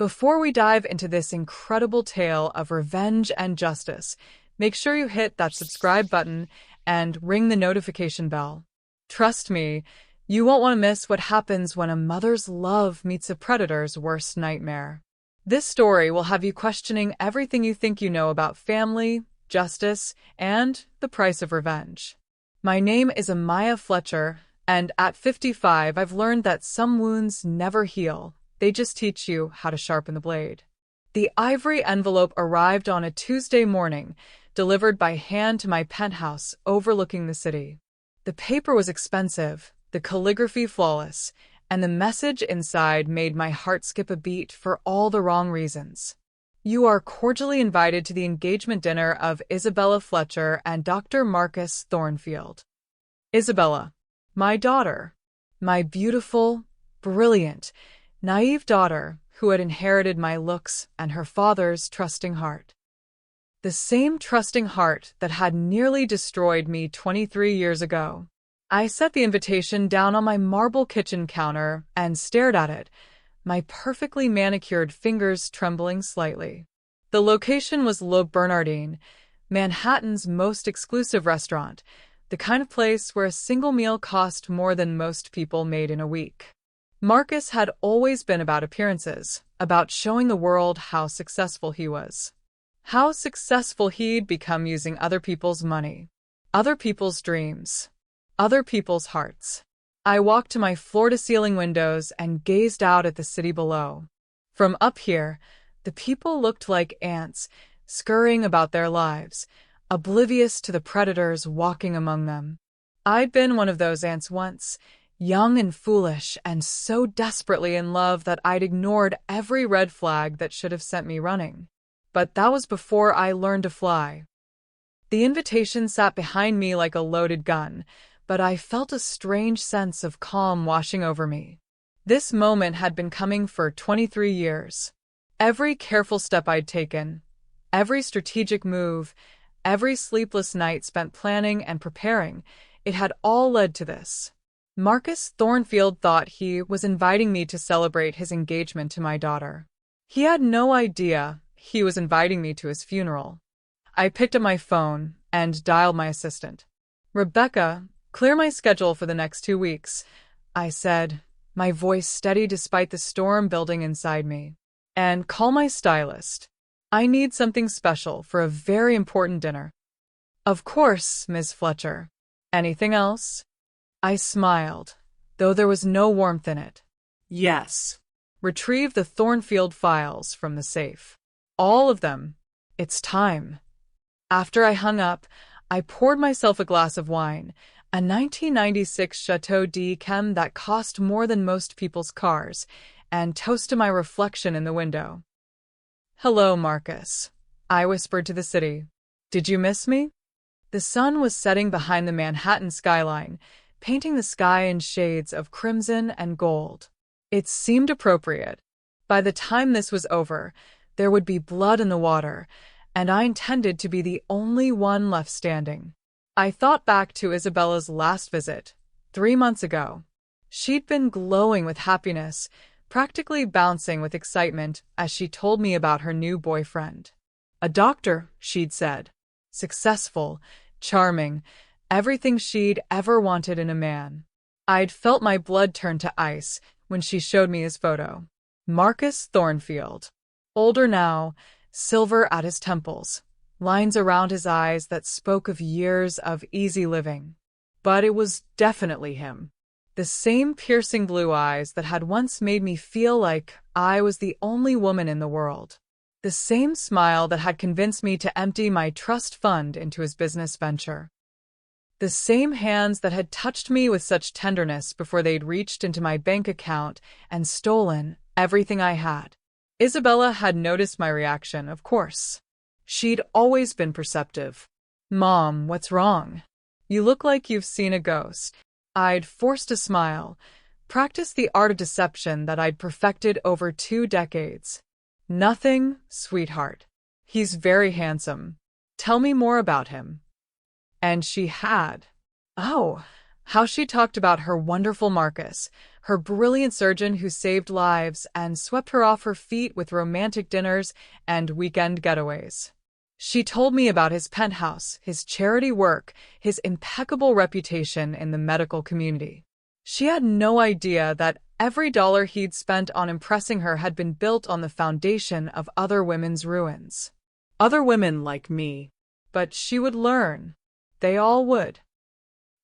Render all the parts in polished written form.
Before we dive into this incredible tale of revenge and justice, make sure you hit that subscribe button and ring the notification bell. Trust me, you won't want to miss what happens when a mother's love meets a predator's worst nightmare. This story will have you questioning everything you think you know about family, justice, and the price of revenge. My name is Amaya Fletcher, and at 55, I've learned that some wounds never heal. They just teach you how to sharpen the blade. The ivory envelope arrived on a Tuesday morning, delivered by hand to my penthouse overlooking the city. The paper was expensive, the calligraphy flawless, and the message inside made my heart skip a beat for all the wrong reasons. You are cordially invited to the engagement dinner of Isabella Fletcher and Dr. Marcus Thornfield. Isabella, my daughter, my beautiful, brilliant, naive daughter who had inherited my looks and her father's trusting heart. The same trusting heart that had nearly destroyed me 23 years ago. I set the invitation down on my marble kitchen counter and stared at it, my perfectly manicured fingers trembling slightly. The location was Le Bernardin, Manhattan's most exclusive restaurant, the kind of place where a single meal cost more than most people made in a week. Marcus had always been about appearances, about showing the world how successful he was. How successful he'd become using other people's money, other people's dreams, other people's hearts. I walked to my floor-to-ceiling windows and gazed out at the city below. From up here, the people looked like ants, scurrying about their lives, oblivious to the predators walking among them. I'd been one of those ants once, young and foolish, and so desperately in love that I'd ignored every red flag that should have sent me running. But that was before I learned to fly. The invitation sat behind me like a loaded gun, but I felt a strange sense of calm washing over me. This moment had been coming for 23 years. Every careful step I'd taken, every strategic move, every sleepless night spent planning and preparing, it had all led to this. Marcus Thornfield thought he was inviting me to celebrate his engagement to my daughter. He had no idea he was inviting me to his funeral. I picked up my phone and dialed my assistant. "Rebecca, clear my schedule for the next 2 weeks," I said, my voice steady despite the storm building inside me. "And call my stylist. I need something special for a very important dinner." "Of course, Ms. Fletcher. Anything else?" I smiled, though there was no warmth in it. "Yes. Retrieve the Thornfield files from the safe. All of them. It's time." After I hung up, I poured myself a glass of wine, a 1996 Chateau d'Yquem that cost more than most people's cars, and toasted my reflection in the window. "Hello, Marcus," I whispered to the city. "Did you miss me?" The sun was setting behind the Manhattan skyline, painting the sky in shades of crimson and gold. It seemed appropriate. By the time this was over, there would be blood in the water, and I intended to be the only one left standing. I thought back to Isabella's last visit, 3 months ago. She'd been glowing with happiness, practically bouncing with excitement as she told me about her new boyfriend. A doctor, she'd said. Successful, charming, everything she'd ever wanted in a man. I'd felt my blood turn to ice when she showed me his photo. Marcus Thornfield. Older now, silver at his temples, lines around his eyes that spoke of years of easy living. But it was definitely him. The same piercing blue eyes that had once made me feel like I was the only woman in the world. The same smile that had convinced me to empty my trust fund into his business venture. The same hands that had touched me with such tenderness before they'd reached into my bank account and stolen everything I had. Isabella had noticed my reaction, of course. She'd always been perceptive. "Mom, what's wrong? You look like you've seen a ghost." I'd forced a smile, practiced the art of deception that I'd perfected over 2 decades. "Nothing, sweetheart. He's very handsome. Tell me more about him." And she had. "Oh, How she talked about her wonderful Marcus, her brilliant surgeon who saved lives and swept her off her feet with romantic dinners and weekend getaways. She told me about his penthouse, his charity work, his impeccable reputation in the medical community. She had no idea that every dollar he'd spent on impressing her had been built on the foundation of other women's ruins. Other women like me. But she would learn. They all would.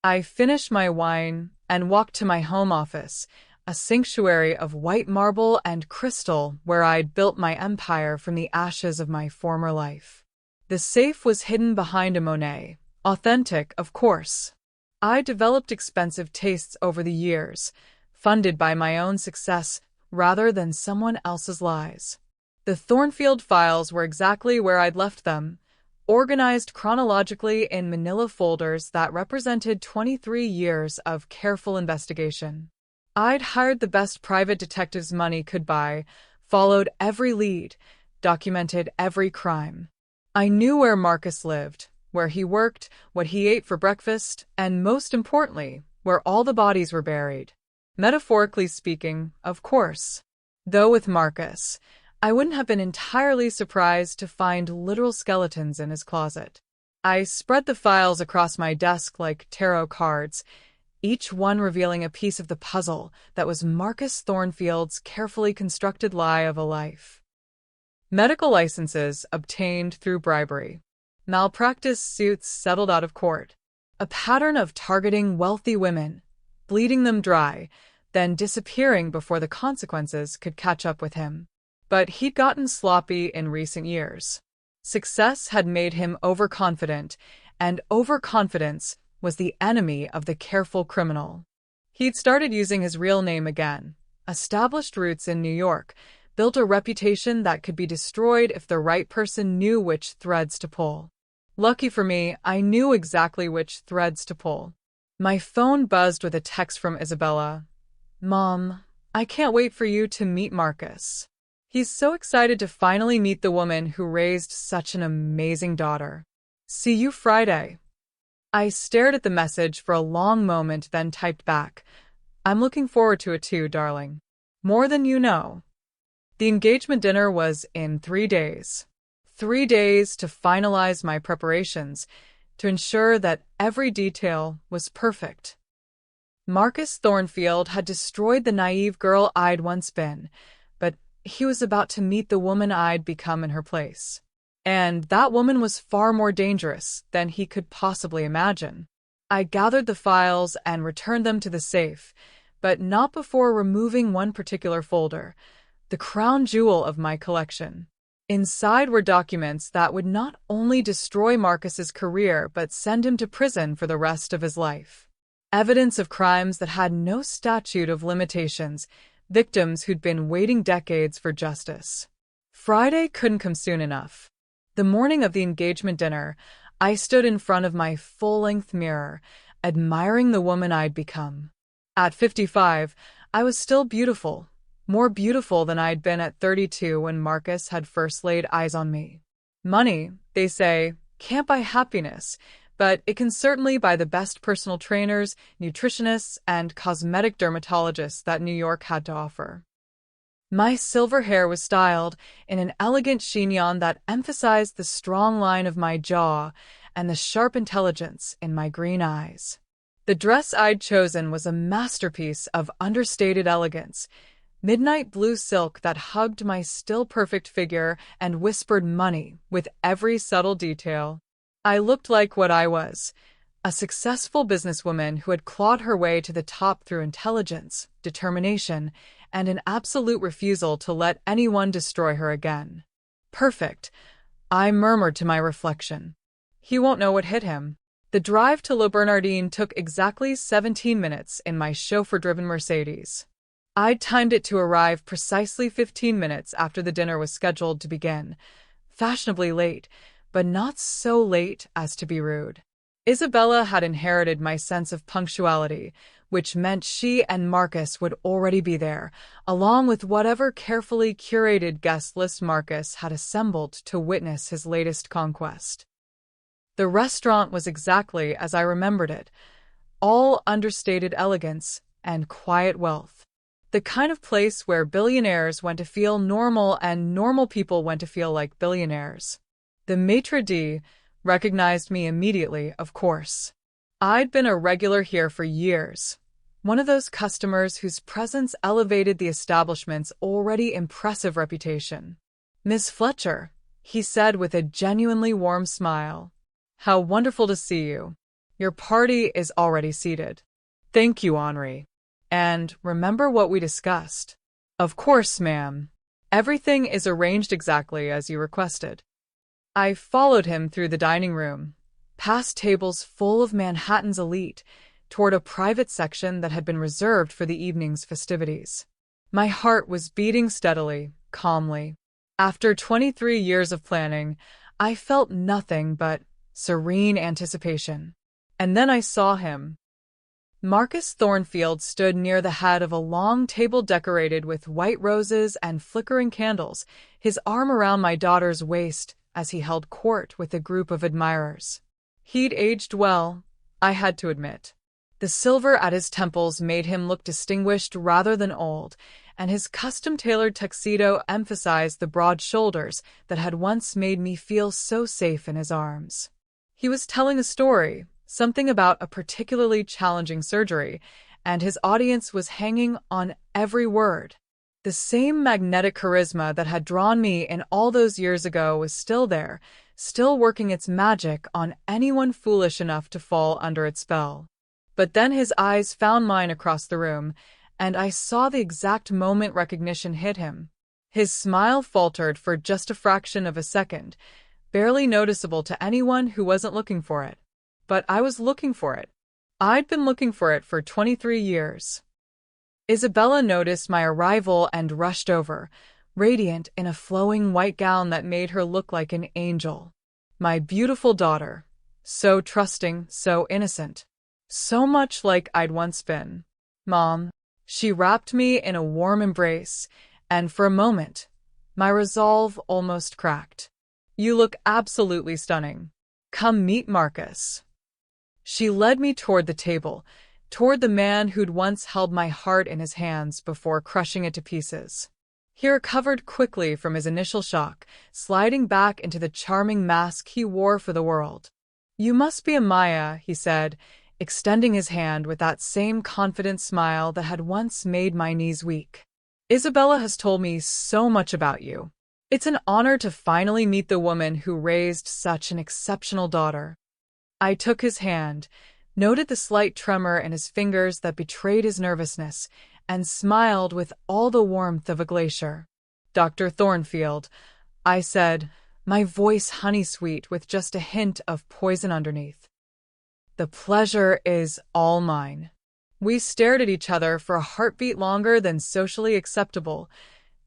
I finished my wine and walked to my home office, a sanctuary of white marble and crystal where I'd built my empire from the ashes of my former life. The safe was hidden behind a Monet. Authentic, of course. I developed expensive tastes over the years, funded by my own success rather than someone else's lies. The Thornfield files were exactly where I'd left them, organized chronologically in manila folders that represented 23 years of careful investigation. I'd hired the best private detectives money could buy, followed every lead, documented every crime. I knew where Marcus lived, where he worked, what he ate for breakfast, and most importantly, where all the bodies were buried. Metaphorically speaking, of course. Though with Marcus, I wouldn't have been entirely surprised to find literal skeletons in his closet. I spread the files across my desk like tarot cards, each one revealing a piece of the puzzle that was Marcus Thornfield's carefully constructed lie of a life. Medical licenses obtained through bribery. Malpractice suits settled out of court. A pattern of targeting wealthy women, bleeding them dry, then disappearing before the consequences could catch up with him. But he'd gotten sloppy in recent years. Success had made him overconfident, and overconfidence was the enemy of the careful criminal. He'd started using his real name again, established roots in New York, built a reputation that could be destroyed if the right person knew which threads to pull. Lucky for me, I knew exactly which threads to pull. My phone buzzed with a text from Isabella. "Mom, I can't wait for you to meet Marcus. He's so excited to finally meet the woman who raised such an amazing daughter. See you Friday." I stared at the message for a long moment, then typed back, "I'm looking forward to it too, darling. More than you know." The engagement dinner was in 3 days. 3 days to finalize my preparations, to ensure that every detail was perfect. Marcus Thornfield had destroyed the naive girl I'd once been, but he was about to meet the woman I'd become in her place. And that woman was far more dangerous than he could possibly imagine. I gathered the files and returned them to the safe, but not before removing one particular folder, the crown jewel of my collection. Inside were documents that would not only destroy Marcus's career but send him to prison for the rest of his life. Evidence of crimes that had no statute of limitations, victims who'd been waiting decades for justice. Friday couldn't come soon enough. The morning of the engagement dinner, I stood in front of my full-length mirror, admiring the woman I'd become. At 55, I was still beautiful, more beautiful than I'd been at 32 when Marcus had first laid eyes on me. Money, they say, can't buy happiness, but it can certainly buy the best personal trainers, nutritionists, and cosmetic dermatologists that New York had to offer. My silver hair was styled in an elegant chignon that emphasized the strong line of my jaw and the sharp intelligence in my green eyes. The dress I'd chosen was a masterpiece of understated elegance, midnight blue silk that hugged my still-perfect figure and whispered money with every subtle detail. I looked like what I was, a successful businesswoman who had clawed her way to the top through intelligence, determination, and an absolute refusal to let anyone destroy her again. Perfect, I murmured to my reflection. He won't know what hit him. The drive to Le Bernardin took exactly 17 minutes in my chauffeur-driven Mercedes. I'd timed it to arrive precisely 15 minutes after the dinner was scheduled to begin, fashionably late, but not so late as to be rude. Isabella had inherited my sense of punctuality, which meant she and Marcus would already be there, along with whatever carefully curated guest list Marcus had assembled to witness his latest conquest. The restaurant was exactly as I remembered it, all understated elegance and quiet wealth. The kind of place where billionaires went to feel normal and normal people went to feel like billionaires. The maitre d' recognized me immediately, of course. I'd been a regular here for years, one of those customers whose presence elevated the establishment's already impressive reputation. "Miss Fletcher," he said with a genuinely warm smile. "How wonderful to see you. Your party is already seated." "Thank you, Henri. And remember what we discussed?" "Of course, ma'am. Everything is arranged exactly as you requested." I followed him through the dining room, past tables full of Manhattan's elite, toward a private section that had been reserved for the evening's festivities. My heart was beating steadily, calmly. After 23 years of planning, I felt nothing but serene anticipation. And then I saw him. Marcus Thornfield stood near the head of a long table decorated with white roses and flickering candles, his arm around my daughter's waist as he held court with a group of admirers. He'd aged well, I had to admit. The silver at his temples made him look distinguished rather than old, and his custom-tailored tuxedo emphasized the broad shoulders that had once made me feel so safe in his arms. He was telling a story, something about a particularly challenging surgery, and his audience was hanging on every word. The same magnetic charisma that had drawn me in all those years ago was still there, still working its magic on anyone foolish enough to fall under its spell. But then his eyes found mine across the room, and I saw the exact moment recognition hit him. His smile faltered for just a fraction of a second, barely noticeable to anyone who wasn't looking for it. But I was looking for it. I'd been looking for it for 23 years. Isabella noticed my arrival and rushed over, radiant in a flowing white gown that made her look like an angel. My beautiful daughter, so trusting, so innocent, so much like I'd once been. "Mom," she wrapped me in a warm embrace, and for a moment, my resolve almost cracked. "You look absolutely stunning. Come meet Marcus." She led me toward the table, toward the man who'd once held my heart in his hands before crushing it to pieces. He recovered quickly from his initial shock, sliding back into the charming mask he wore for the world. "You must be Amaya," he said, extending his hand with that same confident smile that had once made my knees weak. "Isabella has told me so much about you. It's an honor to finally meet the woman who raised such an exceptional daughter." I took his hand, noted the slight tremor in his fingers that betrayed his nervousness, and smiled with all the warmth of a glacier. "Dr. Thornfield," I said, my voice honey-sweet with just a hint of poison underneath. "The pleasure is all mine." We stared at each other for a heartbeat longer than socially acceptable,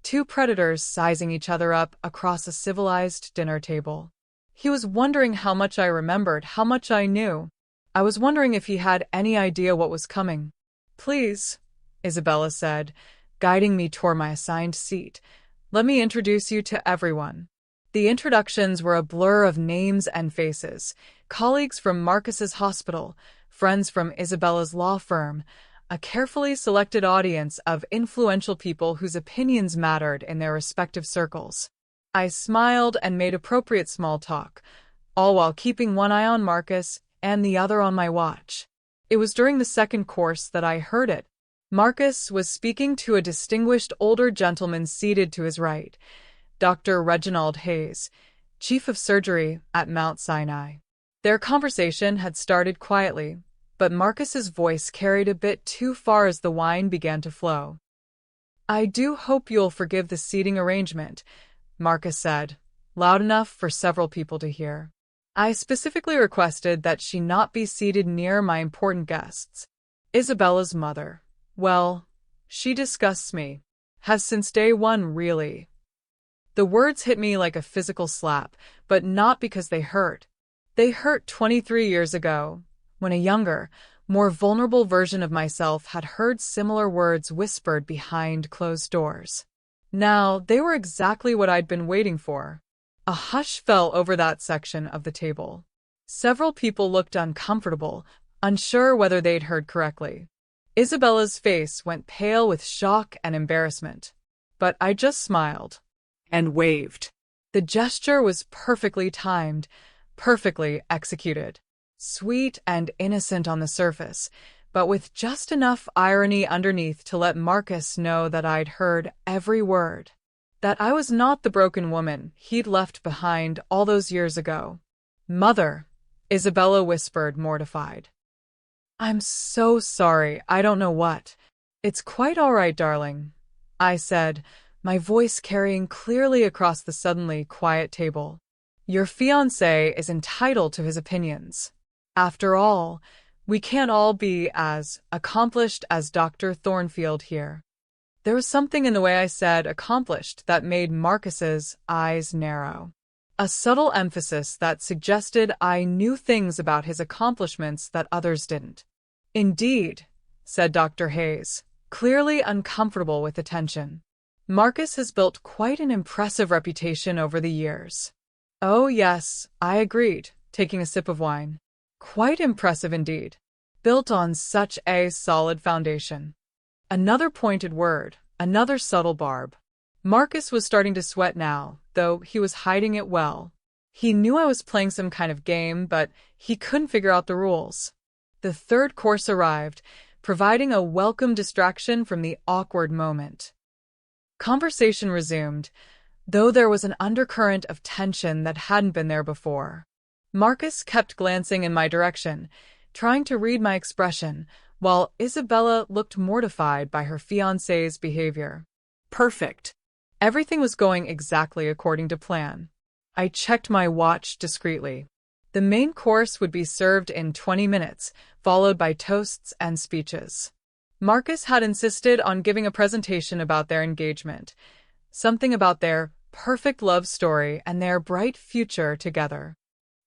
two predators sizing each other up across a civilized dinner table. He was wondering how much I remembered, how much I knew. I was wondering if he had any idea what was coming. "Please," Isabella said, guiding me toward my assigned seat, "let me introduce you to everyone." The introductions were a blur of names and faces, colleagues from Marcus's hospital, friends from Isabella's law firm, a carefully selected audience of influential people whose opinions mattered in their respective circles. I smiled and made appropriate small talk, all while keeping one eye on Marcus and the other on my watch. It was during the second course that I heard it. Marcus was speaking to a distinguished older gentleman seated to his right, Dr. Reginald Hayes, chief of surgery at Mount Sinai. Their conversation had started quietly, but Marcus's voice carried a bit too far as the wine began to flow. "I do hope you'll forgive the seating arrangement," Marcus said, loud enough for several people to hear. "I specifically requested that she not be seated near my important guests. Isabella's mother. Well, she disgusts me. Has since day one, really." The words hit me like a physical slap, but not because they hurt. They hurt 23 years ago, when a younger, more vulnerable version of myself had heard similar words whispered behind closed doors. Now, they were exactly what I'd been waiting for. A hush fell over that section of the table. Several people looked uncomfortable, unsure whether they'd heard correctly. Isabella's face went pale with shock and embarrassment, but I just smiled and waved. The gesture was perfectly timed, perfectly executed, sweet and innocent on the surface, but with just enough irony underneath to let Marcus know that I'd heard every word, that I was not the broken woman he'd left behind all those years ago. "Mother," Isabella whispered, mortified. "I'm so sorry, I don't know what." "It's quite all right, darling," I said, my voice carrying clearly across the suddenly quiet table. "Your fiancé is entitled to his opinions. After all, we can't all be as accomplished as Dr. Thornfield here." There was something in the way I said accomplished that made Marcus's eyes narrow. A subtle emphasis that suggested I knew things about his accomplishments that others didn't. "Indeed," said Dr. Hayes, clearly uncomfortable with the tension. "Marcus has built quite an impressive reputation over the years." "Oh, yes," I agreed, taking a sip of wine. "Quite impressive indeed. Built on such a solid foundation." Another pointed word, another subtle barb. Marcus was starting to sweat now, though he was hiding it well. He knew I was playing some kind of game, but he couldn't figure out the rules. The third course arrived, providing a welcome distraction from the awkward moment. Conversation resumed, though there was an undercurrent of tension that hadn't been there before. Marcus kept glancing in my direction, trying to read my expression, while Isabella looked mortified by her fiancé's behavior. Perfect. Everything was going exactly according to plan. I checked my watch discreetly. The main course would be served in 20 minutes, followed by toasts and speeches. Marcus had insisted on giving a presentation about their engagement, something about their perfect love story and their bright future together.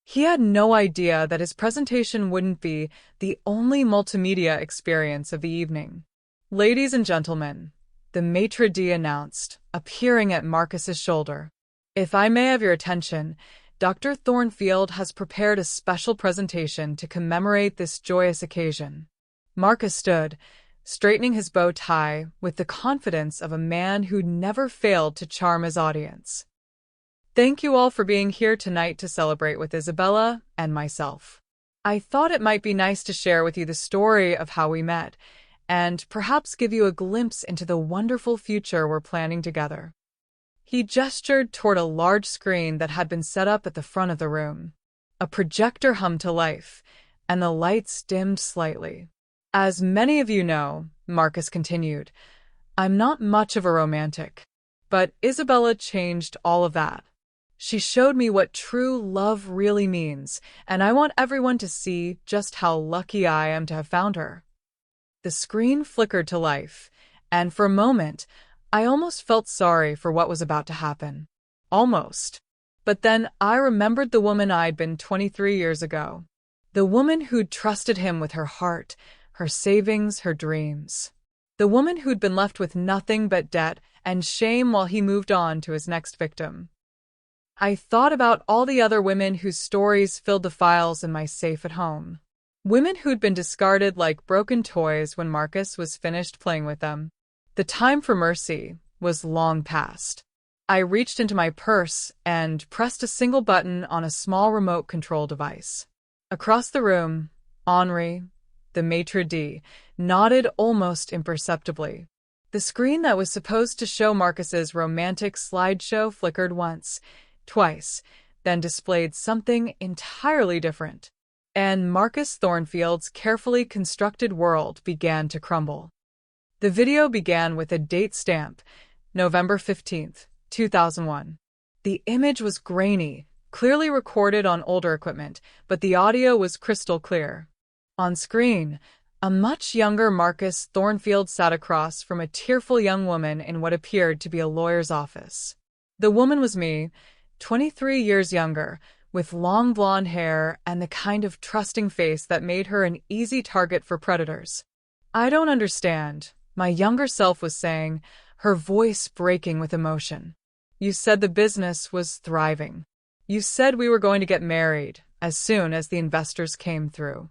He had no idea that his presentation wouldn't be the only multimedia experience of the evening. "Ladies and gentlemen," the maitre d' announced, appearing at Marcus's shoulder. "If I may have your attention, Dr. Thornfield has prepared a special presentation to commemorate this joyous occasion." Marcus stood, straightening his bow tie with the confidence of a man who'd never failed to charm his audience. "Thank you all for being here tonight to celebrate with Isabella and myself. I thought it might be nice to share with you the story of how we met, and perhaps give you a glimpse into the wonderful future we're planning together." He gestured toward a large screen that had been set up at the front of the room. A projector hummed to life, and the lights dimmed slightly. "As many of you know," Marcus continued, "I'm not much of a romantic. But Isabella changed all of that. She showed me what true love really means, and I want everyone to see just how lucky I am to have found her." The screen flickered to life, and for a moment, I almost felt sorry for what was about to happen. Almost. But then I remembered the woman I'd been 23 years ago. The woman who'd trusted him with her heart, her savings, her dreams. The woman who'd been left with nothing but debt and shame while he moved on to his next victim. I thought about all the other women whose stories filled the files in my safe at home. Women who'd been discarded like broken toys when Marcus was finished playing with them. The time for mercy was long past. I reached into my purse and pressed a single button on a small remote control device. Across the room, Henri, the maitre d', nodded almost imperceptibly. The screen that was supposed to show Marcus's romantic slideshow flickered once, twice, then displayed something entirely different. And Marcus Thornfield's carefully constructed world began to crumble. The video began with a date stamp, November 15th, 2001. The image was grainy, clearly recorded on older equipment, but the audio was crystal clear. On screen, a much younger Marcus Thornfield sat across from a tearful young woman in what appeared to be a lawyer's office. The woman was me, 23 years younger, with long blonde hair and the kind of trusting face that made her an easy target for predators. "I don't understand," my younger self was saying, her voice breaking with emotion. "You said the business was thriving. You said we were going to get married as soon as the investors came through."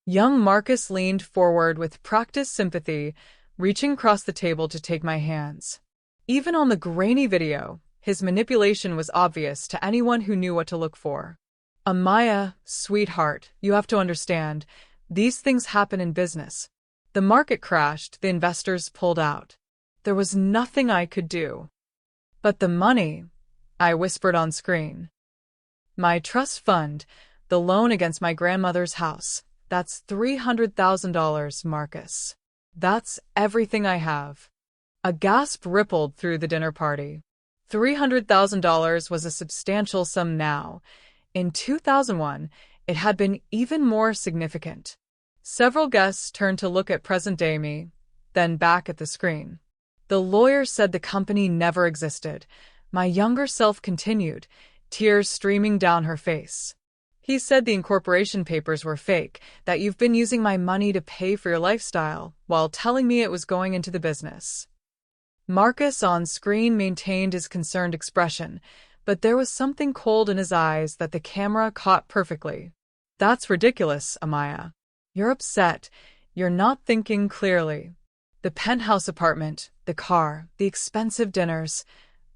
Young Marcus leaned forward with practiced sympathy, reaching across the table to take my hands. Even on the grainy video, his manipulation was obvious to anyone who knew what to look for. Amaya, sweetheart, you have to understand, these things happen in business. The market crashed, the investors pulled out. There was nothing I could do. But the money, I whispered on screen. My trust fund, the loan against my grandmother's house, that's $300,000, Marcus. That's everything I have. A gasp rippled through the dinner party. $300,000 was a substantial sum now. In 2001, it had been even more significant. Several guests turned to look at present-day me, then back at the screen. The lawyer said the company never existed. My younger self continued, tears streaming down her face. He said the incorporation papers were fake, that you've been using my money to pay for your lifestyle, while telling me it was going into the business. Marcus on screen maintained his concerned expression, but there was something cold in his eyes that the camera caught perfectly. That's ridiculous, Amaya. You're upset. You're not thinking clearly. The penthouse apartment, the car, the expensive dinners.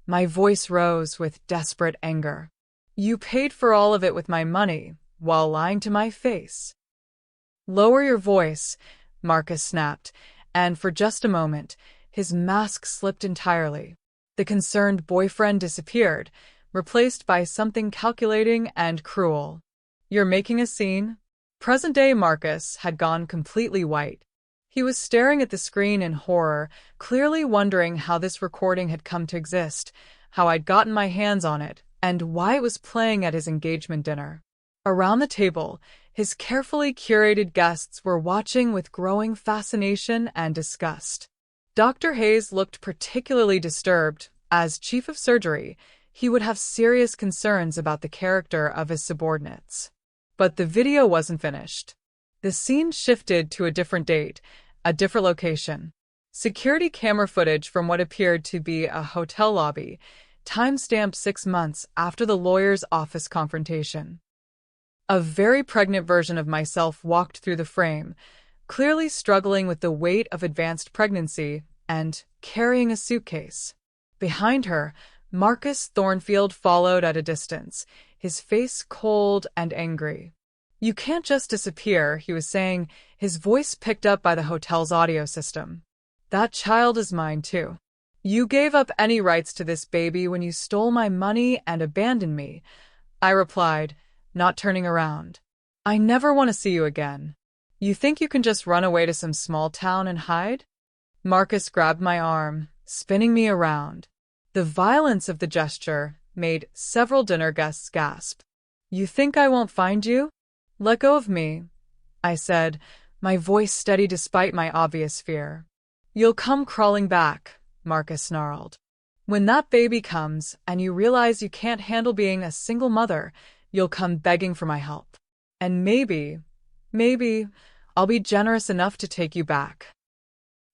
My voice rose with desperate anger. You paid for all of it with my money, while lying to my face. Lower your voice, Marcus snapped, and for just a moment, his mask slipped entirely. The concerned boyfriend disappeared, replaced by something calculating and cruel. You're making a scene? Present-day Marcus had gone completely white. He was staring at the screen in horror, clearly wondering how this recording had come to exist, how I'd gotten my hands on it, and why it was playing at his engagement dinner. Around the table, his carefully curated guests were watching with growing fascination and disgust. Dr. Hayes looked particularly disturbed. As chief of surgery, he would have serious concerns about the character of his subordinates. But the video wasn't finished. The scene shifted to a different date, a different location. Security camera footage from what appeared to be a hotel lobby, time-stamped 6 months after the lawyer's office confrontation. A very pregnant version of myself walked through the frame, clearly struggling with the weight of advanced pregnancy and carrying a suitcase. Behind her, Marcus Thornfield followed at a distance, his face cold and angry. You can't just disappear, he was saying, his voice picked up by the hotel's audio system. That child is mine too. You gave up any rights to this baby when you stole my money and abandoned me, I replied, not turning around. I never want to see you again. You think you can just run away to some small town and hide? Marcus grabbed my arm, spinning me around. The violence of the gesture made several dinner guests gasp. You think I won't find you? Let go of me, I said, my voice steady despite my obvious fear. You'll come crawling back, Marcus snarled. When that baby comes and you realize you can't handle being a single mother, you'll come begging for my help. And maybe, I'll be generous enough to take you back.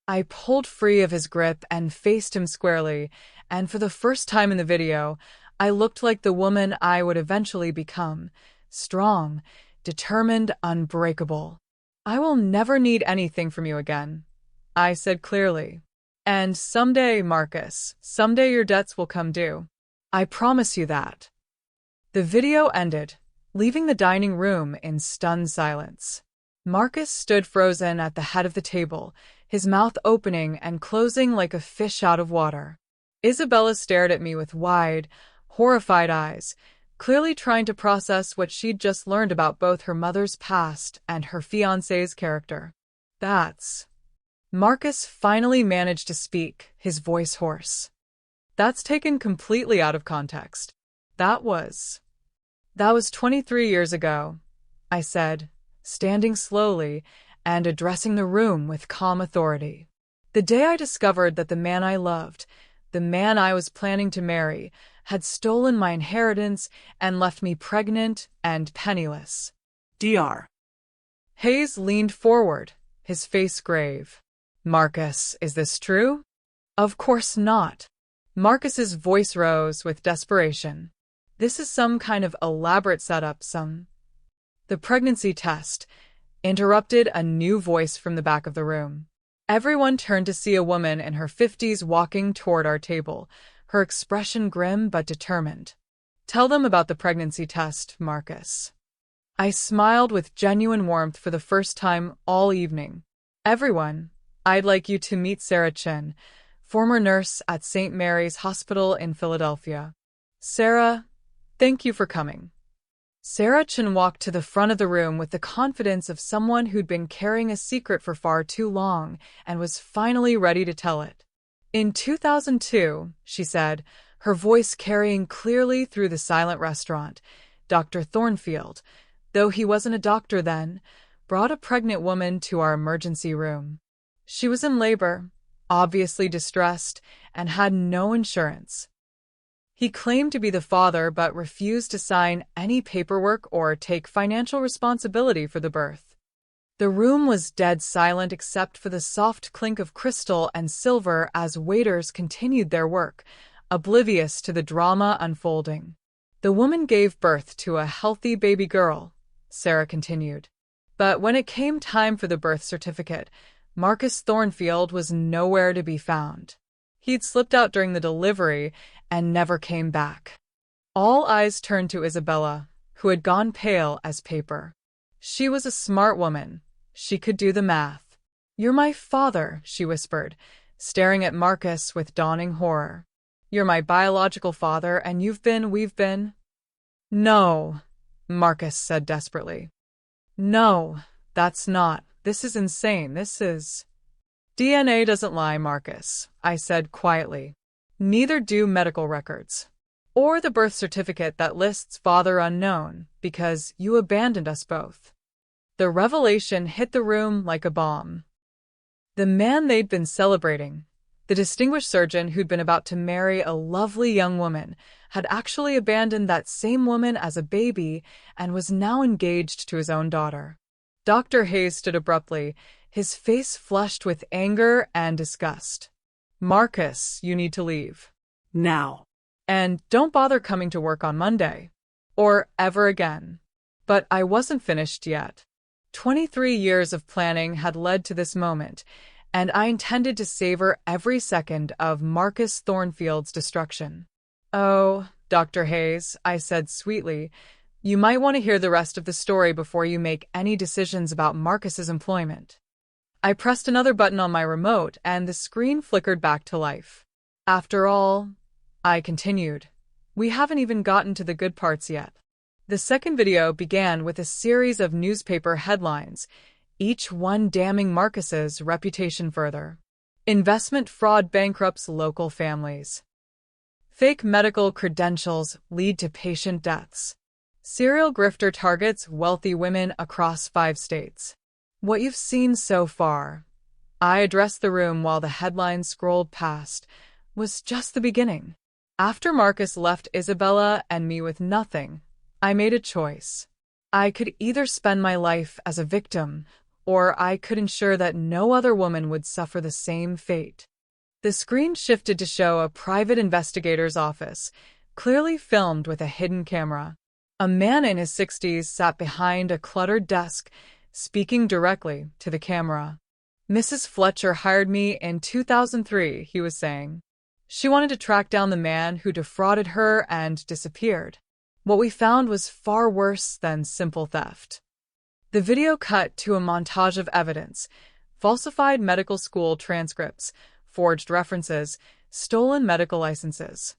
I pulled free of his grip and faced him squarely, and for the first time in the video, I looked like the woman I would eventually become, strong, determined, unbreakable. I will never need anything from you again, I said clearly. And someday, Marcus, someday your debts will come due. I promise you that. The video ended, leaving the dining room in stunned silence. Marcus stood frozen at the head of the table, his mouth opening and closing like a fish out of water. Isabella stared at me with wide, horrified eyes, clearly trying to process what she'd just learned about both her mother's past and her fiancé's character. Marcus finally managed to speak, his voice hoarse. That's taken completely out of context. That was 23 years ago, I said, standing slowly and addressing the room with calm authority. The day I discovered that the man I loved, the man I was planning to marry, had stolen my inheritance and left me pregnant and penniless. Dr. Hayes leaned forward, his face grave. Marcus, is this true? Of course not. Marcus's voice rose with desperation. This is some kind of elaborate setup, The pregnancy test. interrupted a new voice from the back of the room. Everyone turned to see a woman in her 50s walking toward our table, her expression grim but determined. "Tell them about the pregnancy test, Marcus." I smiled with genuine warmth for the first time all evening. "Everyone, I'd like you to meet Sarah Chin, former nurse at St. Mary's Hospital in Philadelphia." "Sarah, thank you for coming." Sarah Chin walked to the front of the room with the confidence of someone who'd been carrying a secret for far too long and was finally ready to tell it. "In 2002, she said, her voice carrying clearly through the silent restaurant, Dr. Thornfield, though he wasn't a doctor then, brought a pregnant woman to our emergency room. She was in labor, obviously distressed, and had no insurance. He claimed to be the father but refused to sign any paperwork or take financial responsibility for the birth. The room was dead silent except for the soft clink of crystal and silver as waiters continued their work, oblivious to the drama unfolding. The woman gave birth to a healthy baby girl," Sarah continued. "But when it came time for the birth certificate, Marcus Thornfield was nowhere to be found. He'd slipped out during the delivery and never came back." All eyes turned to Isabella, who had gone pale as paper. She was a smart woman. She could do the math. "You're my father," she whispered, staring at Marcus with dawning horror. "You're my biological father, and we've been—" "No," Marcus said desperately. "No, that's not. This is insane. This is—" "DNA doesn't lie, Marcus," I said quietly. "Neither do medical records. Or the birth certificate that lists father unknown, because you abandoned us both." The revelation hit the room like a bomb. The man they'd been celebrating, the distinguished surgeon who'd been about to marry a lovely young woman, had actually abandoned that same woman as a baby and was now engaged to his own daughter. Dr. Hayes stood abruptly, his face flushed with anger and disgust. "Marcus, you need to leave. Now. And don't bother coming to work on Monday. Or ever again." But I wasn't finished yet. 23 years of planning had led to this moment, and I intended to savor every second of Marcus Thornfield's destruction. "Oh, Dr. Hayes," I said sweetly, "you might want to hear the rest of the story before you make any decisions about Marcus's employment." I pressed another button on my remote, and the screen flickered back to life. "After all," I continued, "we haven't even gotten to the good parts yet." The second video began with a series of newspaper headlines, each one damning Marcus's reputation further. "Investment fraud bankrupts local families." "Fake medical credentials lead to patient deaths." "Serial grifter targets wealthy women across 5 states." What you've seen so far, I addressed the room while the headlines scrolled past, was just the beginning. After Marcus left Isabella and me with nothing, I made a choice. I could either spend my life as a victim, or I could ensure that no other woman would suffer the same fate. The screen shifted to show a private investigator's office, clearly filmed with a hidden camera. A man in his 60s sat behind a cluttered desk, speaking directly to the camera. "Mrs. Fletcher hired me in 2003, he was saying. She wanted to track down the man who defrauded her and disappeared. What we found was far worse than simple theft." The video cut to a montage of evidence: falsified medical school transcripts, forged references, stolen medical licenses.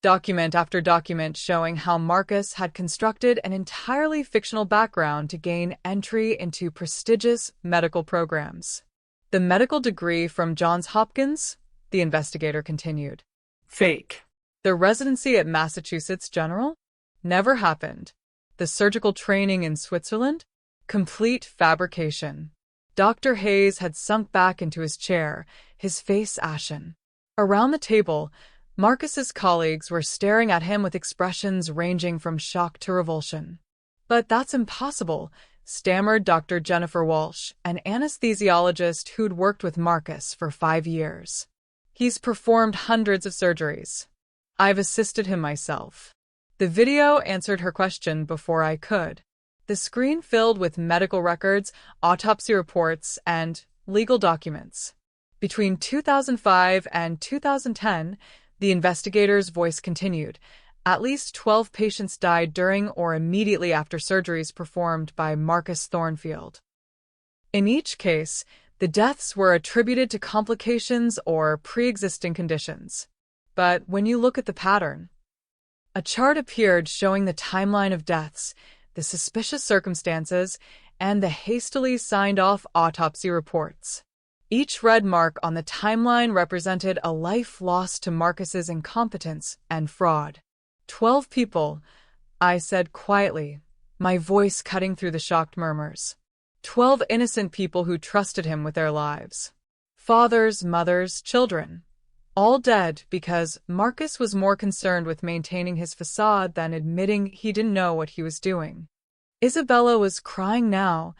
Document after document showing how Marcus had constructed an entirely fictional background to gain entry into prestigious medical programs. "The medical degree from Johns Hopkins?" the investigator continued. "Fake. The residency at Massachusetts General? Never happened. The surgical training in Switzerland? Complete fabrication." Dr. Hayes had sunk back into his chair, his face ashen. Around the table, Marcus's colleagues were staring at him with expressions ranging from shock to revulsion. "But that's impossible," stammered Dr. Jennifer Walsh, an anesthesiologist who'd worked with Marcus for 5 years. "He's performed hundreds of surgeries. I've assisted him myself." The video answered her question before I could. The screen filled with medical records, autopsy reports, and legal documents. Between 2005 and 2010, the investigator's voice continued. At least 12 patients died during or immediately after surgeries performed by Marcus Thornfield. In each case, the deaths were attributed to complications or pre-existing conditions. But when you look at the pattern, a chart appeared showing the timeline of deaths, the suspicious circumstances, and the hastily signed-off autopsy reports. Each red mark on the timeline represented a life lost to Marcus's incompetence and fraud. 12 people, I said quietly, my voice cutting through the shocked murmurs. 12 innocent people who trusted him with their lives. Fathers, mothers, children. All dead because Marcus was more concerned with maintaining his facade than admitting he didn't know what he was doing. Isabella was crying now,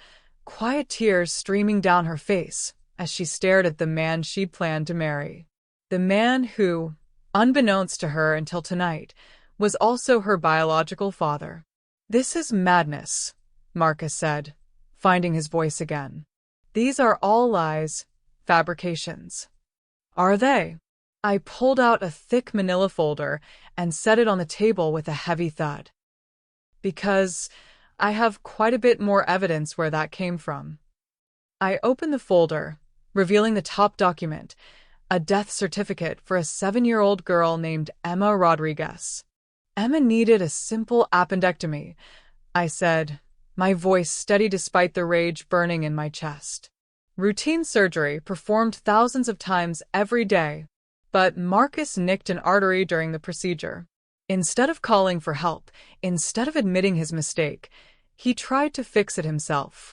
quiet tears streaming down her face as she stared at the man she'd planned to marry. The man who, unbeknownst to her until tonight, was also her biological father. "This is madness," Marcus said, finding his voice again. "These are all lies, fabrications." "Are they?" I pulled out a thick manila folder and set it on the table with a heavy thud. "Because I have quite a bit more evidence where that came from." I opened the folder, revealing the top document, a death certificate for a 7-year-old girl named Emma Rodriguez. Emma needed a simple appendectomy, I said, my voice steady despite the rage burning in my chest. Routine surgery performed thousands of times every day, but Marcus nicked an artery during the procedure. Instead of calling for help, instead of admitting his mistake, he tried to fix it himself.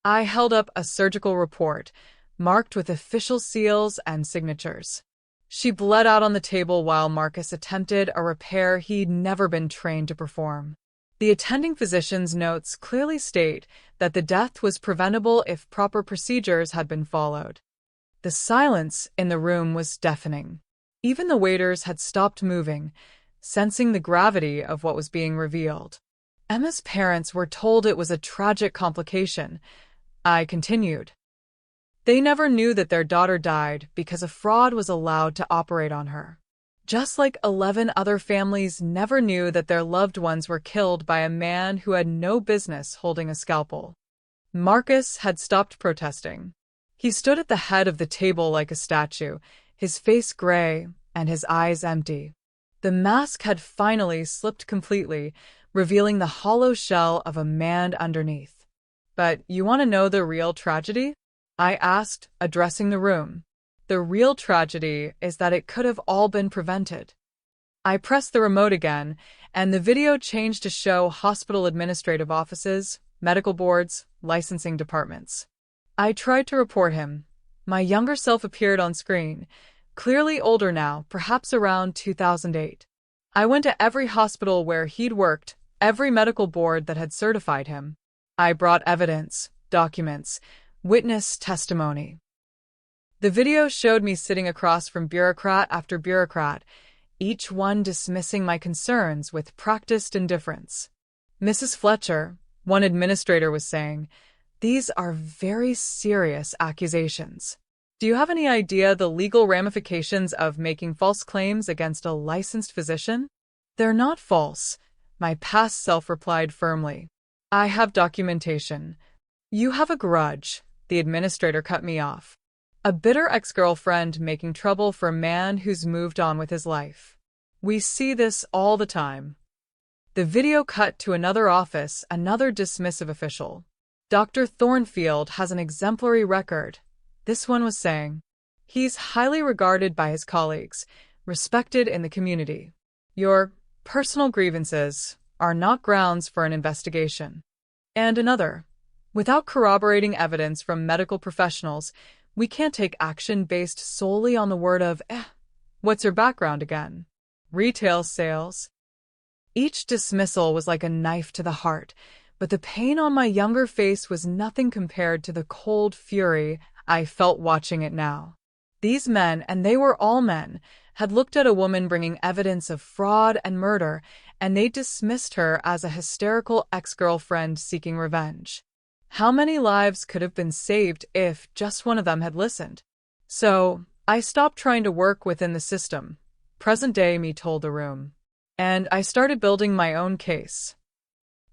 I held up a surgical report, marked with official seals and signatures. She bled out on the table while Marcus attempted a repair he'd never been trained to perform. The attending physician's notes clearly state that the death was preventable if proper procedures had been followed. The silence in the room was deafening. Even the waiters had stopped moving, sensing the gravity of what was being revealed. Emma's parents were told it was a tragic complication. I continued. They never knew that their daughter died because a fraud was allowed to operate on her. Just like 11 other families never knew that their loved ones were killed by a man who had no business holding a scalpel. Marcus had stopped protesting. He stood at the head of the table like a statue, his face gray and his eyes empty. The mask had finally slipped completely, revealing the hollow shell of a man underneath. "But you want to know the real tragedy?" I asked, addressing the room. "The real tragedy is that it could have all been prevented." I pressed the remote again, and the video changed to show hospital administrative offices, medical boards, licensing departments. I tried to report him. My younger self appeared on screen, clearly older now, perhaps around 2008. I went to every hospital where he'd worked, every medical board that had certified him. I brought evidence, documents, witness testimony. The video showed me sitting across from bureaucrat after bureaucrat, each one dismissing my concerns with practiced indifference. "Mrs. Fletcher," one administrator was saying, "these are very serious accusations. Do you have any idea the legal ramifications of making false claims against a licensed physician?" "They're not false," my past self replied firmly. "I have documentation." "You have a grudge," the administrator cut me off. "A bitter ex-girlfriend making trouble for a man who's moved on with his life. We see this all the time." The video cut to another office, another dismissive official. "Dr. Thornfield has an exemplary record," this one was saying. "He's highly regarded by his colleagues, respected in the community. Your personal grievances are not grounds for an investigation." And another. "Without corroborating evidence from medical professionals, we can't take action based solely on the word of, what's your background again? Retail sales." Each dismissal was like a knife to the heart, but the pain on my younger face was nothing compared to the cold fury I felt watching it now. These men, and they were all men, had looked at a woman bringing evidence of fraud and murder and they dismissed her as a hysterical ex-girlfriend seeking revenge. How many lives could have been saved if just one of them had listened? So, I stopped trying to work within the system. Present-day me told the room. And I started building my own case.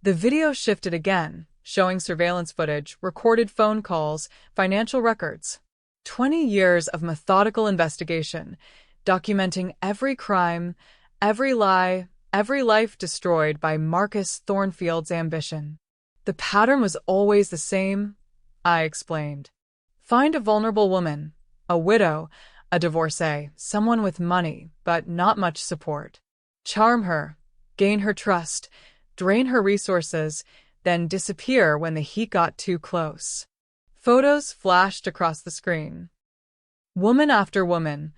The video shifted again, showing surveillance footage, recorded phone calls, financial records. 20 years of methodical investigation, documenting every crime, every lie, every life destroyed by Marcus Thornfield's ambition. The pattern was always the same, I explained. Find a vulnerable woman, a widow, a divorcee, someone with money, but not much support. Charm her, gain her trust, drain her resources, then disappear when the heat got too close. Photos flashed across the screen. Woman after woman,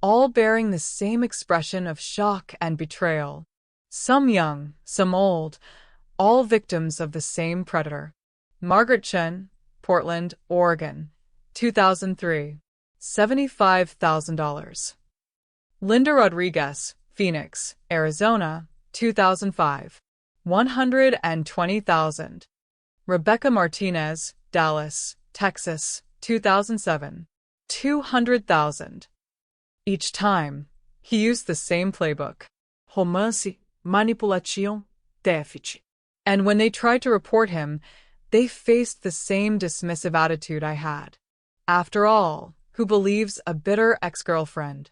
all bearing the same expression of shock and betrayal. Some young, some old, all victims of the same predator. Margaret Chen, Portland, Oregon, 2003, $75,000. Linda Rodriguez, Phoenix, Arizona, 2005, $120,000. Rebecca Martinez, Dallas, Texas, 2007, $200,000. Each time, he used the same playbook. Romance, manipulação, déficit. And when they tried to report him, they faced the same dismissive attitude I had. After all, who believes a bitter ex-girlfriend?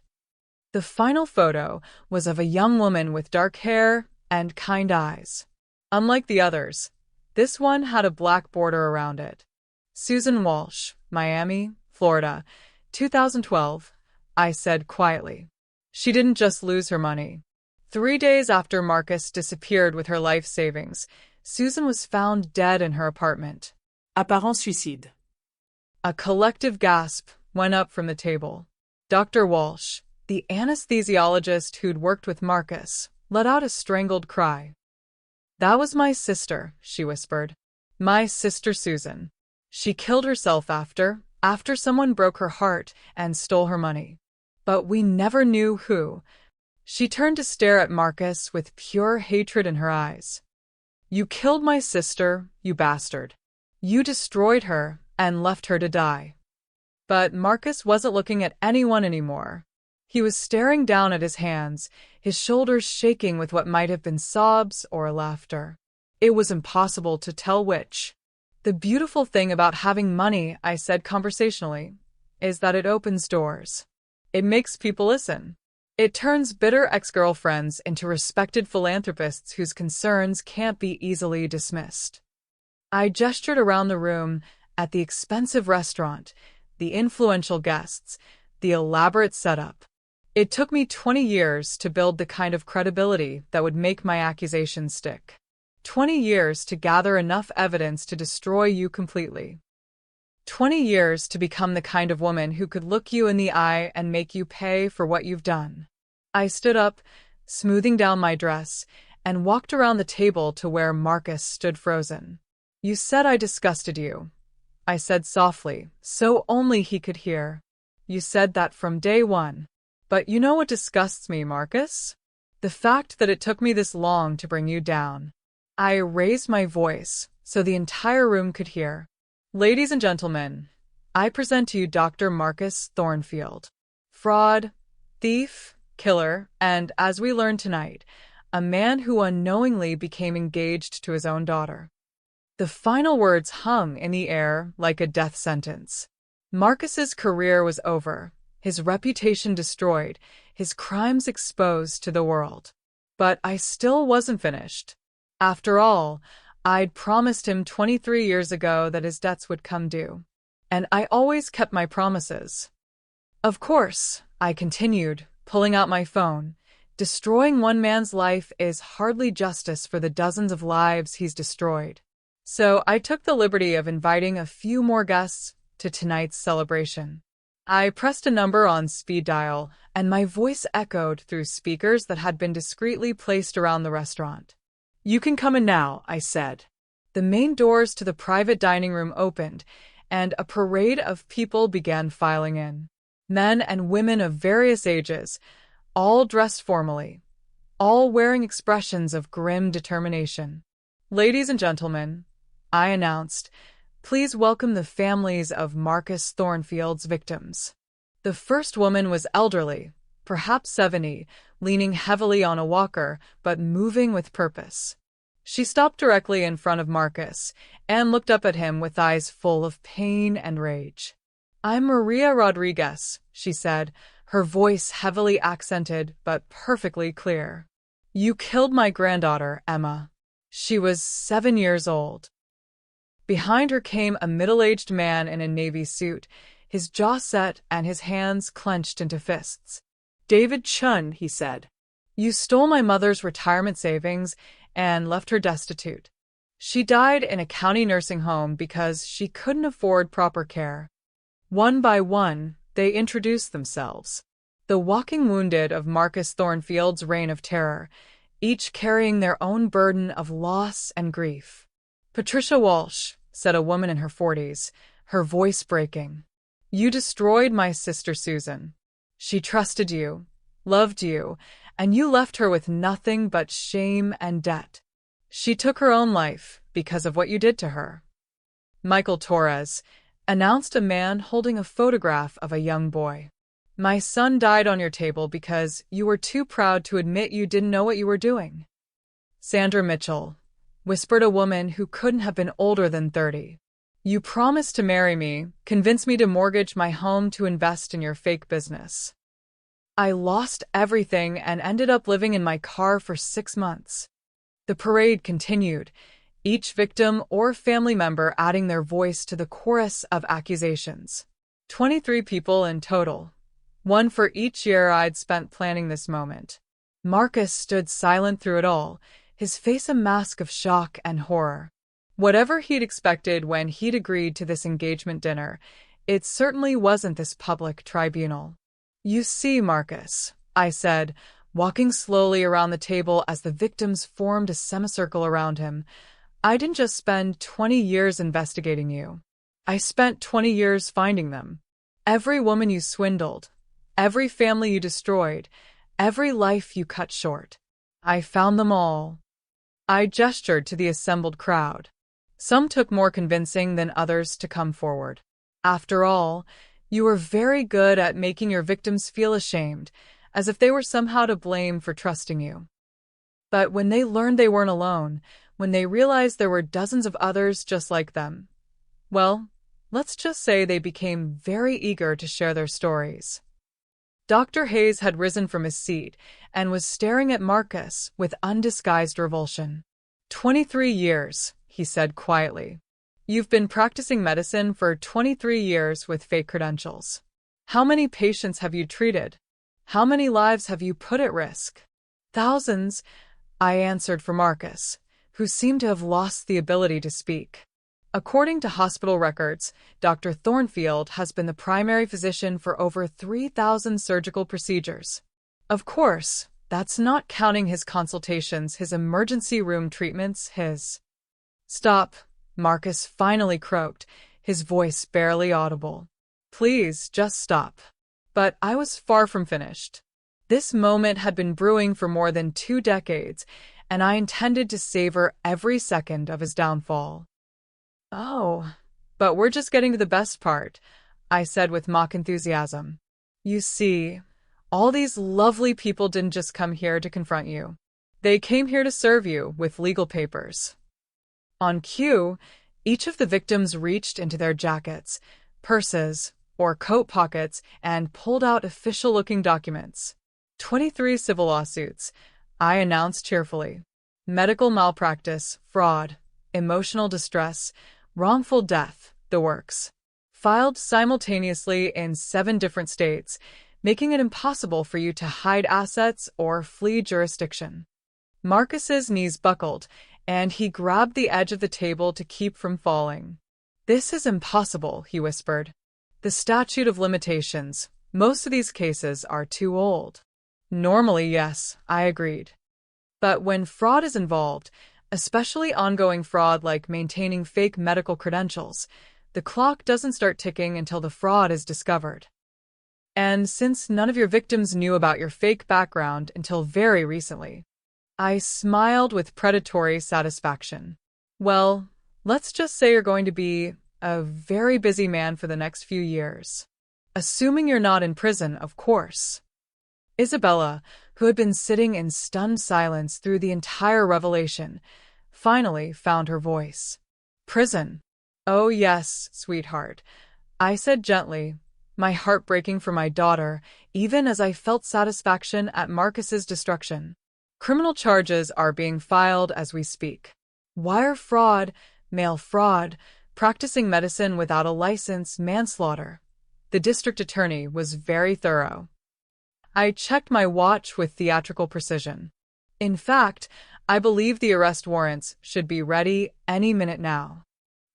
The final photo was of a young woman with dark hair and kind eyes. Unlike the others, this one had a black border around it. Susan Walsh, Miami, Florida, 2012, I said quietly. She didn't just lose her money. 3 days after Marcus disappeared with her life savings, Susan was found dead in her apartment. Apparent suicide. A collective gasp went up from the table. Dr. Walsh, the anesthesiologist who'd worked with Marcus, let out a strangled cry. That was my sister, she whispered. My sister Susan. She killed herself after someone broke her heart and stole her money. But we never knew who. She turned to stare at Marcus with pure hatred in her eyes. You killed my sister, you bastard. You destroyed her and left her to die. But Marcus wasn't looking at anyone anymore. He was staring down at his hands, his shoulders shaking with what might have been sobs or laughter. It was impossible to tell which. The beautiful thing about having money, I said conversationally, is that it opens doors. It makes people listen. It turns bitter ex-girlfriends into respected philanthropists whose concerns can't be easily dismissed. I gestured around the room at the expensive restaurant, the influential guests, the elaborate setup. It took me 20 years to build the kind of credibility that would make my accusations stick. 20 years to gather enough evidence to destroy you completely. 20 years to become the kind of woman who could look you in the eye and make you pay for what you've done. I stood up, smoothing down my dress, and walked around the table to where Marcus stood frozen. You said I disgusted you. I said softly, so only he could hear. You said that from day one. But you know what disgusts me, Marcus? The fact that it took me this long to bring you down. I raised my voice so the entire room could hear. Ladies and gentlemen, I present to you Dr. Marcus Thornfield. Fraud, thief, killer, and, as we learned tonight, a man who unknowingly became engaged to his own daughter. The final words hung in the air like a death sentence. Marcus's career was over, his reputation destroyed, his crimes exposed to the world. But I still wasn't finished. After all, I'd promised him 23 years ago that his debts would come due. And I always kept my promises. Of course, I continued, pulling out my phone. Destroying one man's life is hardly justice for the dozens of lives he's destroyed. So I took the liberty of inviting a few more guests to tonight's celebration. I pressed a number on speed dial, and my voice echoed through speakers that had been discreetly placed around the restaurant. You can come in now, I said. The main doors to the private dining room opened, and a parade of people began filing in. Men and women of various ages, all dressed formally. all wearing expressions of grim determination. "Ladies and gentlemen," I announced, "please welcome the families of Marcus Thornfield's victims." The first woman was elderly, perhaps 70, leaning heavily on a walker, but moving with purpose. She stopped directly in front of Marcus and looked up at him with eyes full of pain and rage. "I'm Maria Rodriguez," she said, her voice heavily accented but perfectly clear. "You killed my granddaughter, Emma. She was 7 years old." Behind her came a middle-aged man in a navy suit, his jaw set and his hands clenched into fists. "David Chun," he said, "you stole my mother's retirement savings and left her destitute. She died in a county nursing home because she couldn't afford proper care." One by one, they introduced themselves. The walking wounded of Marcus Thornfield's reign of terror, each carrying their own burden of loss and grief. "Patricia Walsh," said a woman in her 40s, her voice breaking. "You destroyed my sister Susan. She trusted you, loved you, and you left her with nothing but shame and debt. She took her own life because of what you did to her." "Michael Torres," announced a man holding a photograph of a young boy. "My son died on your table because you were too proud to admit you didn't know what you were doing." "Sandra Mitchell," whispered a woman who couldn't have been older than 30. "You promised to marry me, convince me to mortgage my home to invest in your fake business. I lost everything and ended up living in my car for 6 months." The parade continued, each victim or family member adding their voice to the chorus of accusations. 23 people in total, one for each year I'd spent planning this moment. Marcus stood silent through it all, his face a mask of shock and horror. Whatever he'd expected when he'd agreed to this engagement dinner, it certainly wasn't this public tribunal. "You see, Marcus," I said, walking slowly around the table as the victims formed a semicircle around him, "I didn't just spend 20 years investigating you. I spent 20 years finding them. Every woman you swindled, every family you destroyed, every life you cut short. I found them all." I gestured to the assembled crowd. Some took more convincing than others to come forward. "After all, you were very good at making your victims feel ashamed, as if they were somehow to blame for trusting you. But when they learned they weren't alone, when they realized there were dozens of others just like them, well, let's just say they became very eager to share their stories." Dr. Hayes had risen from his seat and was staring at Marcus with undisguised revulsion. 23 years, he said quietly. "You've been practicing medicine for 23 years with fake credentials. How many patients have you treated? How many lives have you put at risk?" "Thousands," I answered for Marcus, who seemed to have lost the ability to speak. According to hospital records, Dr. Thornfield has been the primary physician for over 3,000 surgical procedures. Of course, that's not counting his consultations, his emergency room treatments, his... "Stop," Marcus finally croaked, his voice barely audible. "Please, just stop." But I was far from finished. This moment had been brewing for more than 2 decades, and I intended to savor every second of his downfall. "Oh, but we're just getting to the best part," I said with mock enthusiasm. "You see, all these lovely people didn't just come here to confront you. They came here to serve you with legal papers." On cue, each of the victims reached into their jackets, purses, or coat pockets and pulled out official-looking documents. 23 civil lawsuits, I announced cheerfully. Medical malpractice, fraud, emotional distress, wrongful death, the works. Filed simultaneously in 7 different states, making it impossible for you to hide assets or flee jurisdiction. Marcus's knees buckled, and he grabbed the edge of the table to keep from falling. "This is impossible," he whispered. "The statute of limitations. Most of these cases are too old." "Normally, yes," I agreed. But when fraud is involved, especially ongoing fraud like maintaining fake medical credentials, the clock doesn't start ticking until the fraud is discovered. And since none of your victims knew about your fake background until very recently, I smiled with predatory satisfaction. Well, let's just say you're going to be a very busy man for the next few years. Assuming you're not in prison, of course. Isabella, who had been sitting in stunned silence through the entire revelation, finally found her voice. Prison. Oh yes, sweetheart, I said gently, my heart breaking for my daughter, even as I felt satisfaction at Marcus's destruction. Criminal charges are being filed as we speak. Wire fraud, mail fraud, practicing medicine without a license, manslaughter. The district attorney was very thorough. I checked my watch with theatrical precision. In fact, I believe the arrest warrants should be ready any minute now.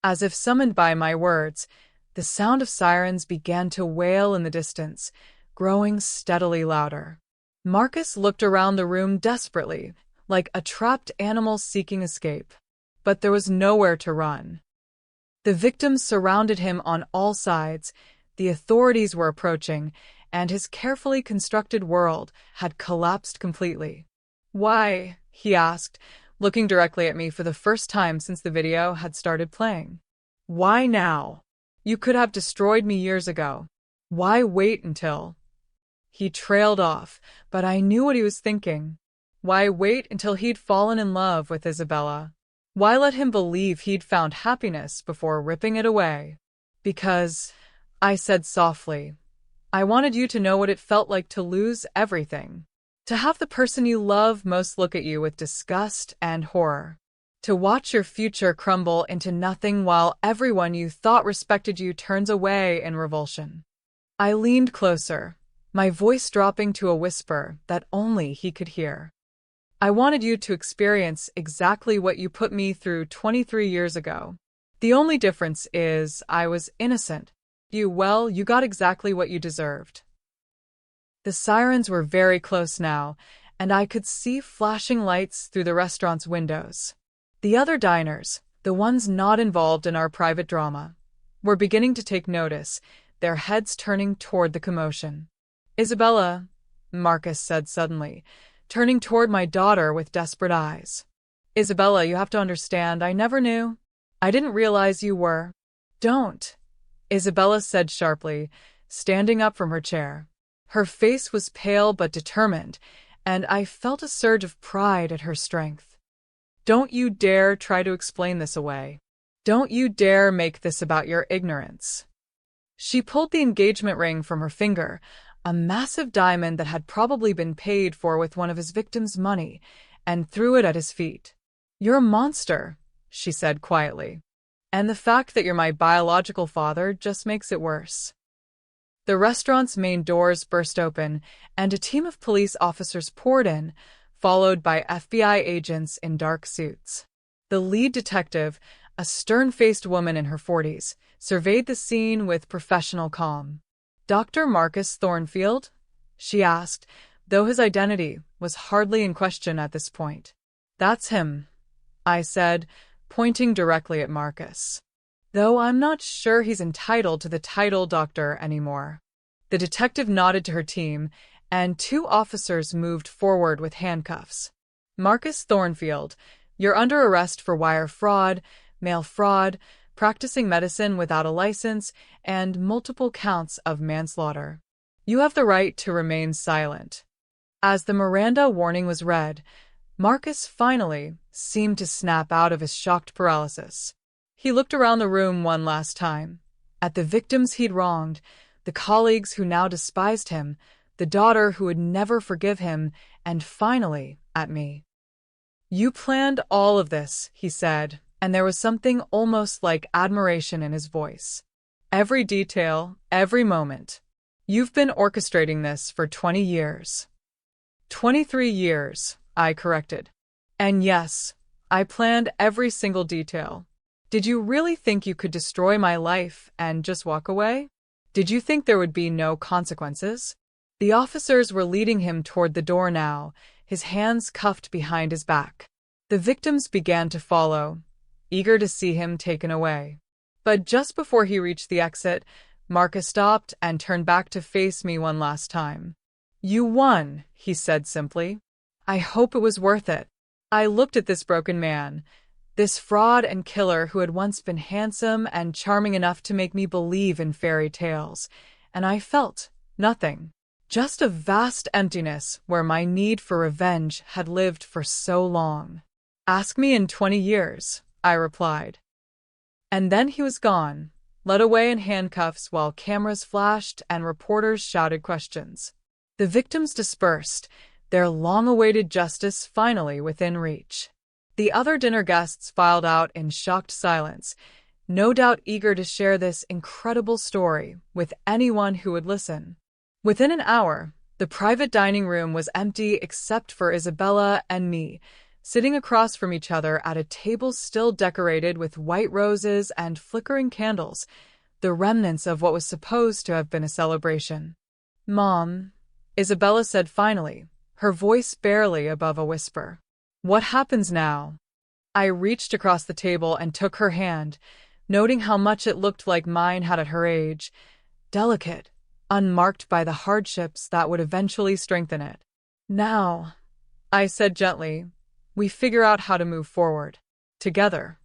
As if summoned by my words, the sound of sirens began to wail in the distance, growing steadily louder. Marcus looked around the room desperately, like a trapped animal seeking escape. But there was nowhere to run. The victims surrounded him on all sides, the authorities were approaching, and his carefully constructed world had collapsed completely. Why? He asked, looking directly at me for the first time since the video had started playing. Why now? You could have destroyed me years ago. Why wait until... He trailed off, but I knew what he was thinking. Why wait until he'd fallen in love with Isabella? Why let him believe he'd found happiness before ripping it away? Because, I said softly, I wanted you to know what it felt like to lose everything. To have the person you love most look at you with disgust and horror. To watch your future crumble into nothing while everyone you thought respected you turns away in revulsion. I leaned closer, my voice dropping to a whisper that only he could hear. I wanted you to experience exactly what you put me through 23 years ago. The only difference is I was innocent. You got exactly what you deserved. The sirens were very close now, and I could see flashing lights through the restaurant's windows. The other diners, the ones not involved in our private drama, were beginning to take notice, their heads turning toward the commotion. Isabella, Marcus said suddenly, turning toward my daughter with desperate eyes. Isabella, you have to understand, I never knew. I didn't realize you were. Don't, Isabella said sharply, standing up from her chair. Her face was pale but determined, and I felt a surge of pride at her strength. Don't you dare try to explain this away. Don't you dare make this about your ignorance. She pulled the engagement ring from her finger, a massive diamond that had probably been paid for with one of his victims' money, and threw it at his feet. You're a monster, she said quietly. And the fact that you're my biological father just makes it worse. The restaurant's main doors burst open, and a team of police officers poured in, followed by FBI agents in dark suits. The lead detective, a stern-faced woman in her 40s, surveyed the scene with professional calm. Dr. Marcus Thornfield? She asked, though his identity was hardly in question at this point. That's him, I said, pointing directly at Marcus. Though I'm not sure he's entitled to the title doctor anymore. The detective nodded to her team, and two officers moved forward with handcuffs. Marcus Thornfield, you're under arrest for wire fraud, mail fraud, practicing medicine without a license, and multiple counts of manslaughter. You have the right to remain silent. As the Miranda warning was read, Marcus finally seemed to snap out of his shocked paralysis. He looked around the room one last time, at the victims he'd wronged, the colleagues who now despised him, the daughter who would never forgive him, and finally at me. You planned all of this, he said, and there was something almost like admiration in his voice. Every detail, every moment. You've been orchestrating this for 20 years. 23 years, I corrected. And yes, I planned every single detail. Did you really think you could destroy my life and just walk away? Did you think there would be no consequences? The officers were leading him toward the door now, his hands cuffed behind his back. The victims began to follow, eager to see him taken away. But just before he reached the exit, Marcus stopped and turned back to face me one last time. "You won," he said simply. "I hope it was worth it." I looked at this broken man, this fraud and killer who had once been handsome and charming enough to make me believe in fairy tales, and I felt nothing. Just a vast emptiness where my need for revenge had lived for so long. "Ask me in 20 years, I replied. And then he was gone, led away in handcuffs while cameras flashed and reporters shouted questions. The victims dispersed, their long-awaited justice finally within reach. The other dinner guests filed out in shocked silence, no doubt eager to share this incredible story with anyone who would listen. Within an hour, the private dining room was empty except for Isabella and me, sitting across from each other at a table still decorated with white roses and flickering candles, the remnants of what was supposed to have been a celebration. "Mom," Isabella said finally, her voice barely above a whisper. "What happens now?" I reached across the table and took her hand, noting how much it looked like mine had at her age, delicate, unmarked by the hardships that would eventually strengthen it. "Now," I said gently, "we figure out how to move forward. Together."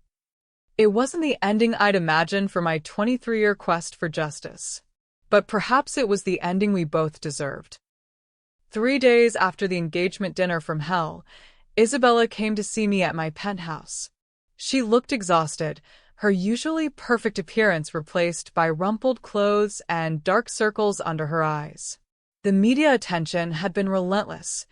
It wasn't the ending I'd imagined for my 23-year quest for justice. But perhaps it was the ending we both deserved. 3 days after the engagement dinner from hell, Isabella came to see me at my penthouse. She looked exhausted, her usually perfect appearance replaced by rumpled clothes and dark circles under her eyes. The media attention had been relentless.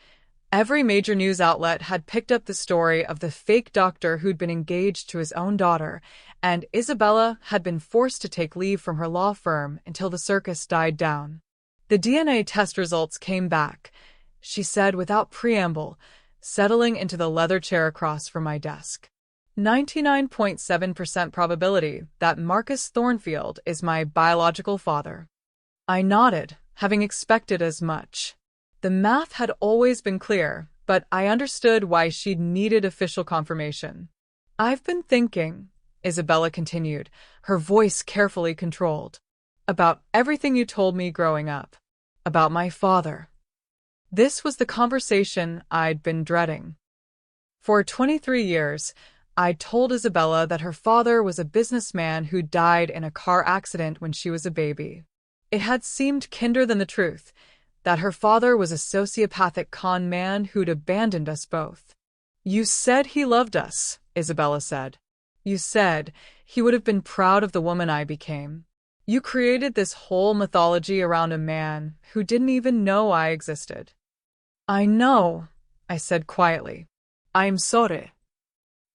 Every major news outlet had picked up the story of the fake doctor who'd been engaged to his own daughter, and Isabella had been forced to take leave from her law firm until the circus died down. The DNA test results came back, she said without preamble, settling into the leather chair across from my desk. 99.7% probability that Marcus Thornfield is my biological father. I nodded, having expected as much. The math had always been clear, but I understood why she'd needed official confirmation. "I've been thinking," Isabella continued, her voice carefully controlled, "about everything you told me growing up. About my father." This was the conversation I'd been dreading. For 23 years, I'd told Isabella that her father was a businessman who died in a car accident when she was a baby. It had seemed kinder than the truth, that her father was a sociopathic con man who'd abandoned us both. "You said he loved us," Isabella said. "You said he would have been proud of the woman I became. You created this whole mythology around a man who didn't even know I existed." "I know," I said quietly. "I'm sorry."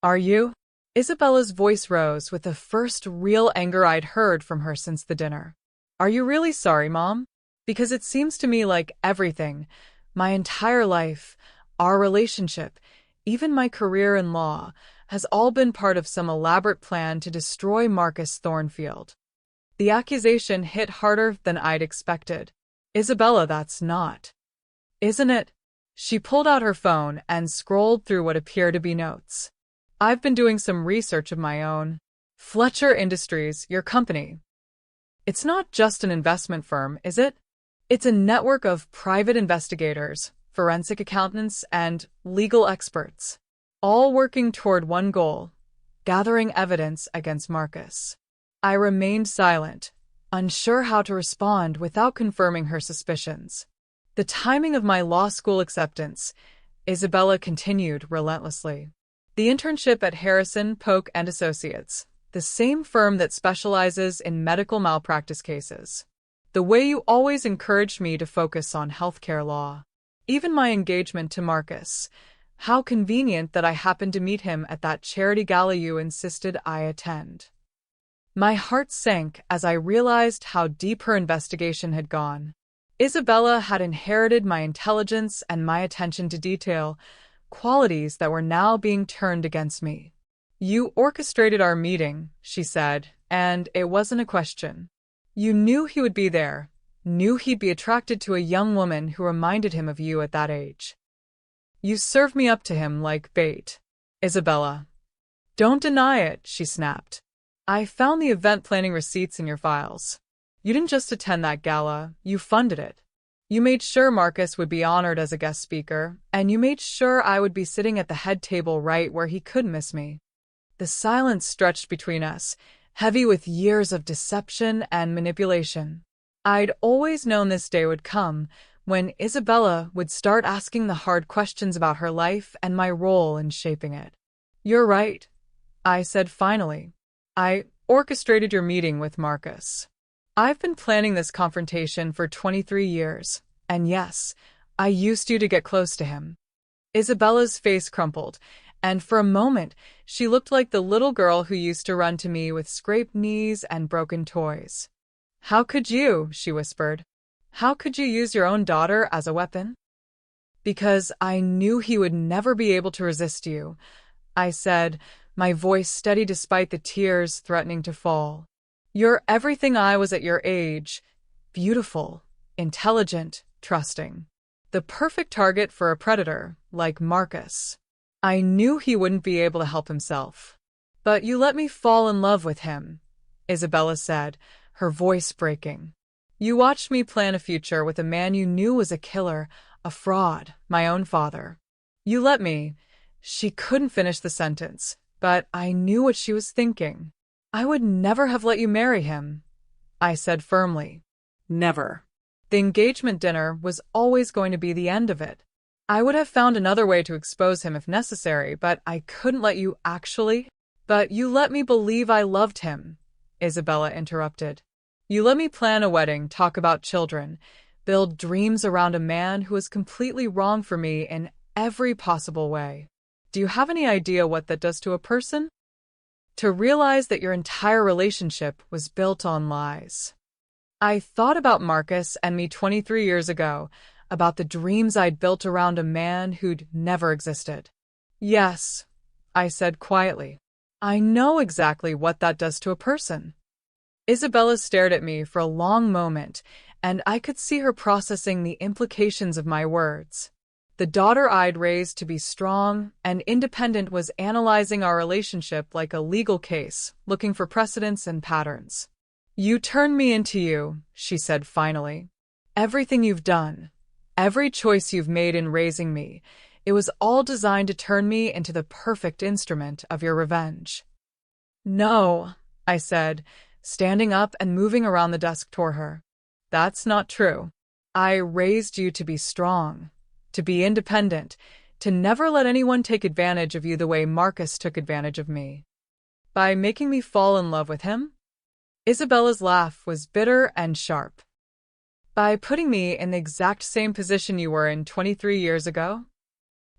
"Are you?" Isabella's voice rose with the first real anger I'd heard from her since the dinner. "Are you really sorry, Mom? Because it seems to me like everything, my entire life, our relationship, even my career in law, has all been part of some elaborate plan to destroy Marcus Thornfield." The accusation hit harder than I'd expected. "Isabella, that's not. Isn't it?" She pulled out her phone and scrolled through what appeared to be notes. "I've been doing some research of my own. Fletcher Industries, your company. It's not just an investment firm, is it? It's a network of private investigators, forensic accountants, and legal experts, all working toward one goal, gathering evidence against Marcus." I remained silent, unsure how to respond without confirming her suspicions. "The timing of my law school acceptance," Isabella continued relentlessly. "The internship at Harrison, Polk & Associates, the same firm that specializes in medical malpractice cases. The way you always encouraged me to focus on healthcare law. Even my engagement to Marcus. How convenient that I happened to meet him at that charity gala you insisted I attend." My heart sank as I realized how deep her investigation had gone. Isabella had inherited my intelligence and my attention to detail, qualities that were now being turned against me. "You orchestrated our meeting," she said, "and it wasn't a question. You knew he would be there, knew he'd be attracted to a young woman who reminded him of you at that age. You served me up to him like bait." "Isabella, don't deny it," she snapped. "I found the event planning receipts in your files. You didn't just attend that gala, you funded it. You made sure Marcus would be honored as a guest speaker, and you made sure I would be sitting at the head table right where he couldn't miss me. The silence stretched between us, heavy with years of deception and manipulation. I'd always known this day would come, when Isabella would start asking the hard questions about her life and my role in shaping it. "You're right," I said finally. "I orchestrated your meeting with Marcus. I've been planning this confrontation for 23 years, and yes, I used you to get close to him." Isabella's face crumpled, and for a moment she looked like the little girl who used to run to me with scraped knees and broken toys. "How could you?" she whispered. "How could you use your own daughter as a weapon?" "Because I knew he would never be able to resist you," I said, my voice steady despite the tears threatening to fall. "You're everything I was at your age. Beautiful, intelligent, trusting. The perfect target for a predator like Marcus. I knew he wouldn't be able to help himself. But you let me fall in love with him," Isabella said, her voice breaking. "You watched me plan a future with a man you knew was a killer, a fraud, my own father. You let me—" She couldn't finish the sentence, but I knew what she was thinking. "I would never have let you marry him," I said firmly. "Never." The engagement dinner was always going to be the end of it. I would have found another way to expose him if necessary, but I couldn't let you actually— "But you let me believe I loved him," Isabella interrupted. "You let me plan a wedding, talk about children, build dreams around a man who was completely wrong for me in every possible way. Do you have any idea what that does to a person? To realize that your entire relationship was built on lies." I thought about Marcus and me 23 years ago, about the dreams I'd built around a man who'd never existed. "Yes," I said quietly. "I know exactly what that does to a person." Isabella stared at me for a long moment, and I could see her processing the implications of my words. The daughter I'd raised to be strong and independent was analyzing our relationship like a legal case, looking for precedents and patterns. "You turned me into you," she said finally. "Everything you've done, every choice you've made in raising me, it was all designed to turn me into the perfect instrument of your revenge." "No," I said, standing up and moving around the desk toward her. "That's not true. I raised you to be strong, to be independent, to never let anyone take advantage of you the way Marcus took advantage of me." "By making me fall in love with him?" Isabella's laugh was bitter and sharp. "By putting me in the exact same position you were in 23 years ago?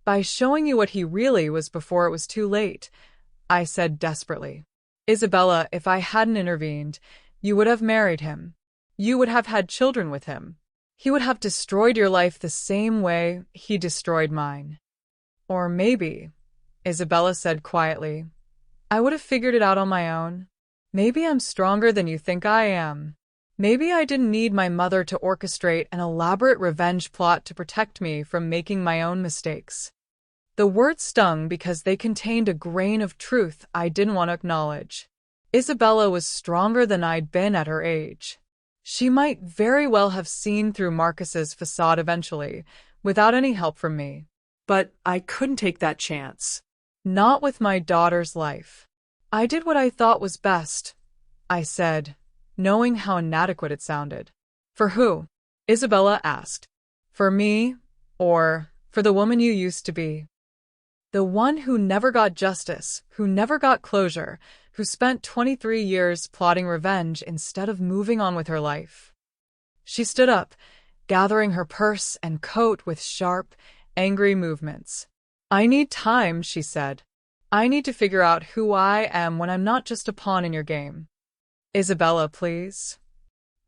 By showing you what he really was before it was too late," I said desperately. "Isabella, if I hadn't intervened, you would have married him. You would have had children with him. He would have destroyed your life the same way he destroyed mine. Or maybe," Isabella said quietly, "I would have figured it out on my own. Maybe I'm stronger than you think I am. Maybe I didn't need my mother to orchestrate an elaborate revenge plot to protect me from making my own mistakes." The words stung because they contained a grain of truth I didn't want to acknowledge. Isabella was stronger than I'd been at her age. She might very well have seen through Marcus's facade eventually, without any help from me. But I couldn't take that chance. Not with my daughter's life. "I did what I thought was best," I said, knowing how inadequate it sounded. "For who?" Isabella asked. "For me, or for the woman you used to be? The one who never got justice, who never got closure, who spent 23 years plotting revenge instead of moving on with her life." She stood up, gathering her purse and coat with sharp, angry movements. "I need time," she said. "I need to figure out who I am when I'm not just a pawn in your game." "Isabella, please."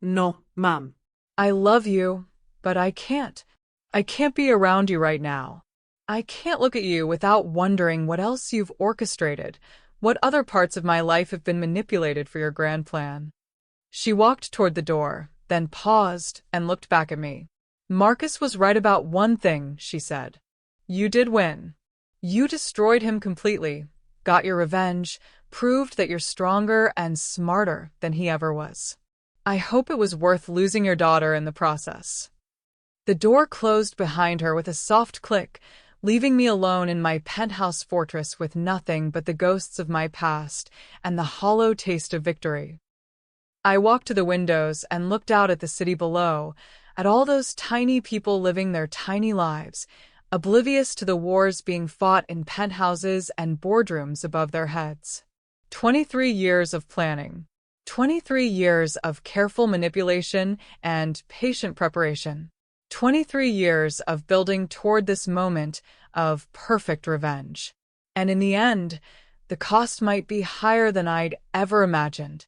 No, ma'am. "I love you, but I can't. I can't be around you right now. I can't look at you without wondering what else you've orchestrated, what other parts of my life have been manipulated for your grand plan." She walked toward the door, then paused and looked back at me. "Marcus was right about one thing," she said. "You did win. You destroyed him completely, got your revenge, proved that you're stronger and smarter than he ever was. I hope it was worth losing your daughter in the process. The door closed behind her with a soft click, leaving me alone in my penthouse fortress with nothing but the ghosts of my past and the hollow taste of victory. I walked to the windows and looked out at the city below, at all those tiny people living their tiny lives, oblivious to the wars being fought in penthouses and boardrooms above their heads. 23 years of planning. 23 years of careful manipulation and patient preparation. 23 years of building toward this moment of perfect revenge. And in the end, the cost might be higher than I'd ever imagined.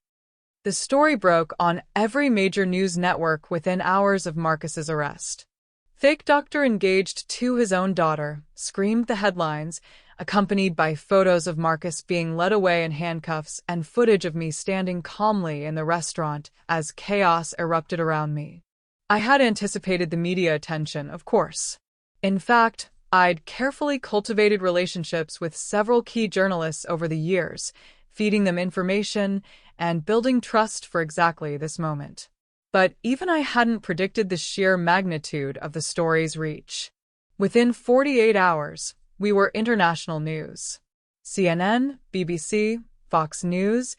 The story broke on every major news network within hours of Marcus's arrest. Fake doctor engaged to his own daughter, screamed the headlines, accompanied by photos of Marcus being led away in handcuffs and footage of me standing calmly in the restaurant as chaos erupted around me. I had anticipated the media attention, of course. In fact, I'd carefully cultivated relationships with several key journalists over the years, feeding them information and building trust for exactly this moment. But even I hadn't predicted the sheer magnitude of the story's reach. Within 48 hours, we were international news. CNN, BBC, Fox News,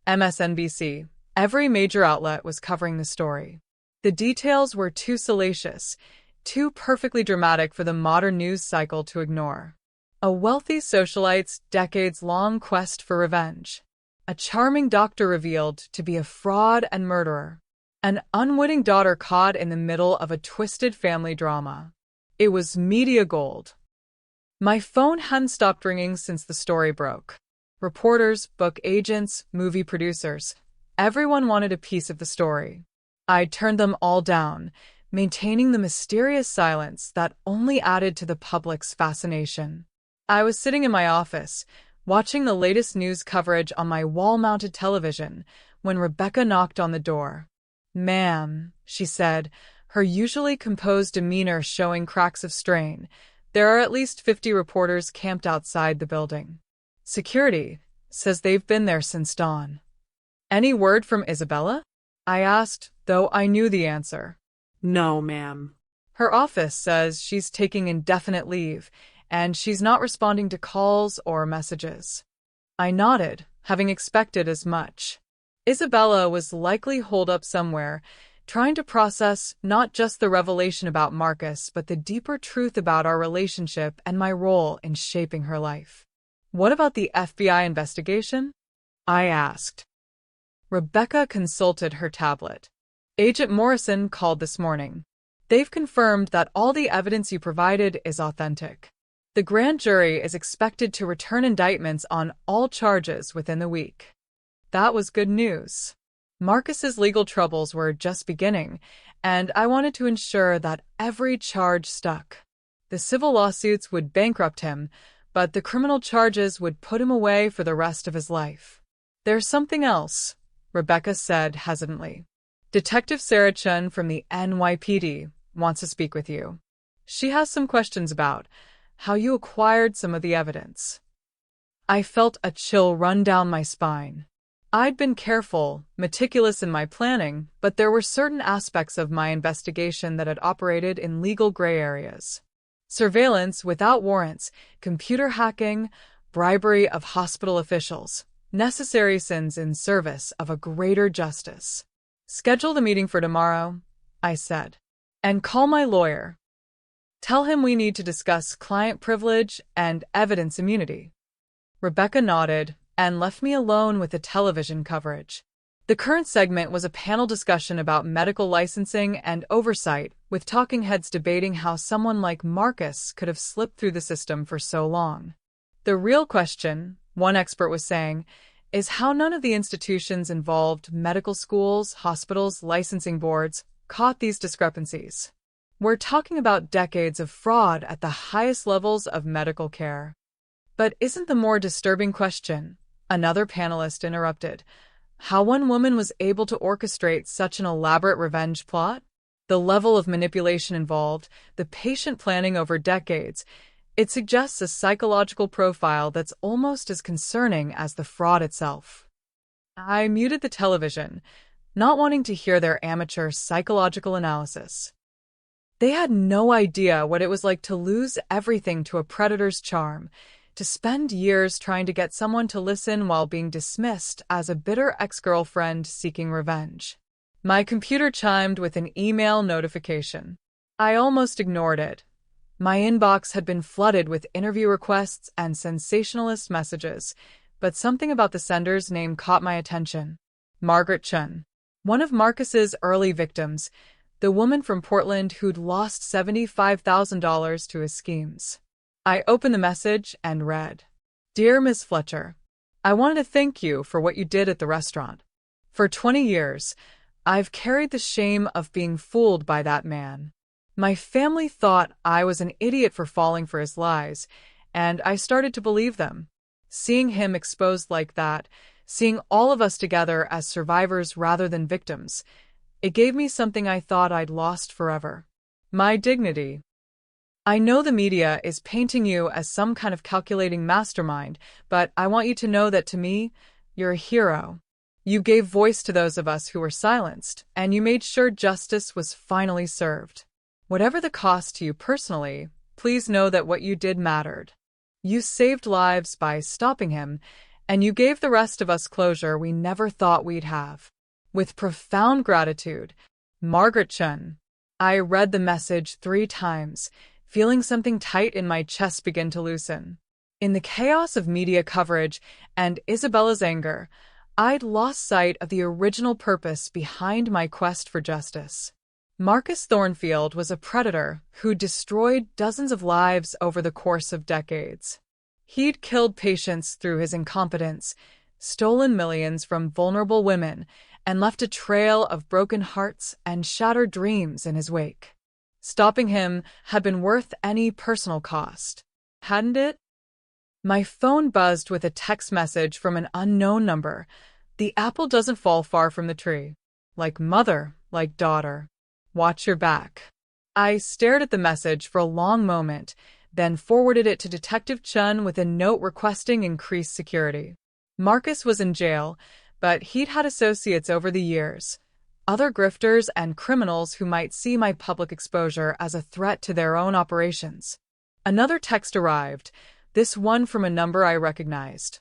MSNBC, every major outlet was covering the story. The details were too salacious, too perfectly dramatic for the modern news cycle to ignore. A wealthy socialite's decades-long quest for revenge. A charming doctor revealed to be a fraud and murderer. An unwitting daughter caught in the middle of a twisted family drama. It was media gold. My phone hadn't stopped ringing since the story broke. Reporters, book agents, movie producers. Everyone wanted a piece of the story. I turned them all down, maintaining the mysterious silence that only added to the public's fascination. I was sitting in my office, watching the latest news coverage on my wall-mounted television, when Rebecca knocked on the door. "Ma'am," she said, her usually composed demeanor showing cracks of strain. "There are at least 50 reporters camped outside the building. Security says they've been there since dawn." "Any word from Isabella?" I asked, though I knew the answer. No, ma'am. "Her office says she's taking indefinite leave, and she's not responding to calls or messages." I nodded, having expected as much. Isabella was likely holed up somewhere, trying to process not just the revelation about Marcus, but the deeper truth about our relationship and my role in shaping her life. "What about the FBI investigation?" I asked. Rebecca consulted her tablet. "Agent Morrison called this morning. They've confirmed that all the evidence you provided is authentic. The grand jury is expected to return indictments on all charges within the week." That was good news. Marcus's legal troubles were just beginning, and I wanted to ensure that every charge stuck. The civil lawsuits would bankrupt him, but the criminal charges would put him away for the rest of his life. "There's something else," Rebecca said hesitantly. "Detective Sarah Chun from the NYPD wants to speak with you. She has some questions about how you acquired some of the evidence." I felt a chill run down my spine. I'd been careful, meticulous in my planning, but there were certain aspects of my investigation that had operated in legal gray areas. Surveillance without warrants, computer hacking, bribery of hospital officials, necessary sins in service of a greater justice. "Schedule the meeting for tomorrow," I said, "and call my lawyer. Tell him we need to discuss client privilege and evidence immunity." Rebecca nodded and left me alone with the television coverage. The current segment was a panel discussion about medical licensing and oversight, with talking heads debating how someone like Marcus could have slipped through the system for so long. "The real question," one expert was saying, "is how none of the institutions involved, medical schools, hospitals, licensing boards, caught these discrepancies. We're talking about decades of fraud at the highest levels of medical care." "But isn't the more disturbing question," another panelist interrupted, "how one woman was able to orchestrate such an elaborate revenge plot? The level of manipulation involved, the patient planning over decades, it suggests a psychological profile that's almost as concerning as the fraud itself." I muted the television, not wanting to hear their amateur psychological analysis. They had no idea what it was like to lose everything to a predator's charm, to spend years trying to get someone to listen while being dismissed as a bitter ex-girlfriend seeking revenge. My computer chimed with an email notification. I almost ignored it. My inbox had been flooded with interview requests and sensationalist messages, but something about the sender's name caught my attention. Margaret Chun, one of Marcus's early victims, the woman from Portland who'd lost $75,000 to his schemes. I opened the message and read, "Dear Miss Fletcher, I wanted to thank you for what you did at the restaurant. For 20 years, I've carried the shame of being fooled by that man. My family thought I was an idiot for falling for his lies, and I started to believe them. Seeing him exposed like that, seeing all of us together as survivors rather than victims, it gave me something I thought I'd lost forever: my dignity. I know the media is painting you as some kind of calculating mastermind, but I want you to know that to me, you're a hero. You gave voice to those of us who were silenced, and you made sure justice was finally served. Whatever the cost to you personally, please know that what you did mattered. You saved lives by stopping him, and you gave the rest of us closure we never thought we'd have. With profound gratitude, Margaret Chun." I read the message 3 times, feeling something tight in my chest begin to loosen. In the chaos of media coverage and Isabella's anger, I'd lost sight of the original purpose behind my quest for justice. Marcus Thornfield was a predator who destroyed dozens of lives over the course of decades. He'd killed patients through his incompetence, stolen millions from vulnerable women, and left a trail of broken hearts and shattered dreams in his wake. Stopping him had been worth any personal cost, hadn't it? My phone buzzed with a text message from an unknown number. "The apple doesn't fall far from the tree. Like mother, like daughter. Watch your back." I stared at the message for a long moment, then forwarded it to Detective Chun with a note requesting increased security. Marcus was in jail, but he'd had associates over the years, other grifters and criminals who might see my public exposure as a threat to their own operations. Another text arrived, this one from a number I recognized.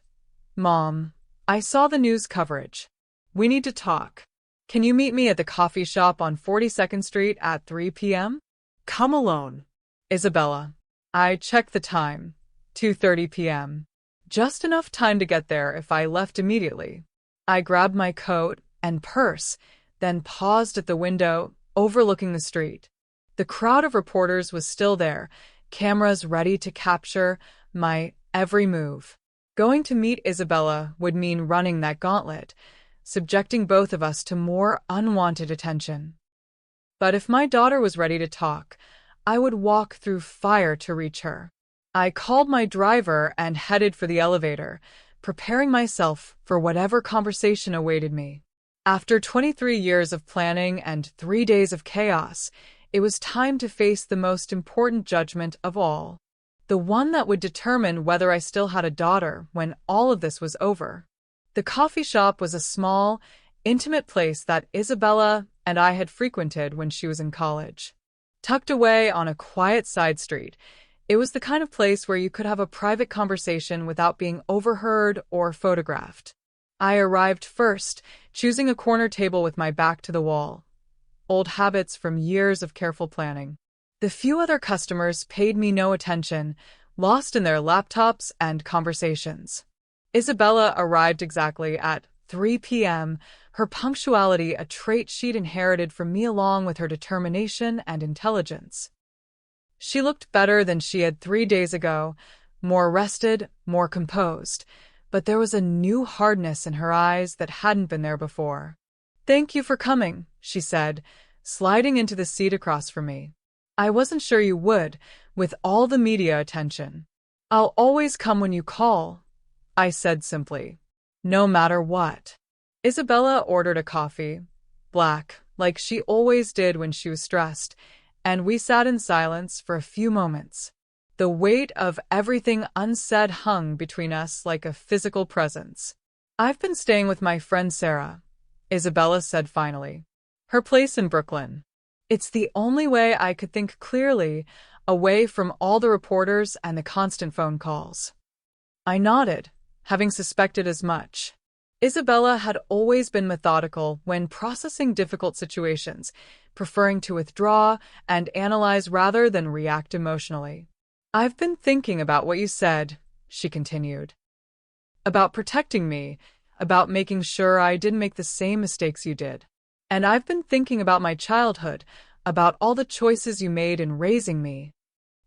"Mom, I saw the news coverage. We need to talk. Can you meet me at the coffee shop on 42nd Street at 3 p.m.? Come alone. Isabella." I checked the time, 2:30 p.m. Just enough time to get there if I left immediately. I grabbed my coat and purse, then paused at the window overlooking the street. The crowd of reporters was still there, cameras ready to capture my every move. Going to meet Isabella would mean running that gauntlet, subjecting both of us to more unwanted attention. But if my daughter was ready to talk, I would walk through fire to reach her. I called my driver and headed for the elevator, preparing myself for whatever conversation awaited me. After 23 years of planning and 3 days of chaos, it was time to face the most important judgment of all, the one that would determine whether I still had a daughter when all of this was over. The coffee shop was a small, intimate place that Isabella and I had frequented when she was in college. Tucked away on a quiet side street, it was the kind of place where you could have a private conversation without being overheard or photographed. I arrived first, choosing a corner table with my back to the wall. Old habits from years of careful planning. The few other customers paid me no attention, lost in their laptops and conversations. Isabella arrived exactly at 3 p.m., her punctuality a trait she'd inherited from me along with her determination and intelligence. She looked better than she had 3 days ago, more rested, more composed, but there was a new hardness in her eyes that hadn't been there before. "Thank you for coming," she said, sliding into the seat across from me. "I wasn't sure you would, with all the media attention." "I'll always come when you call," I said simply. "No matter what." Isabella ordered a coffee, black, like she always did when she was stressed, and we sat in silence for a few moments. The weight of everything unsaid hung between us like a physical presence. "I've been staying with my friend Sarah," Isabella said finally. Her place in Brooklyn. It's the only way I could think clearly, away from all the reporters and the constant phone calls. I nodded, having suspected as much. Isabella had always been methodical when processing difficult situations, preferring to withdraw and analyze rather than react emotionally. I've been thinking about what you said, she continued. About protecting me, about making sure I didn't make the same mistakes you did. And I've been thinking about my childhood, about all the choices you made in raising me.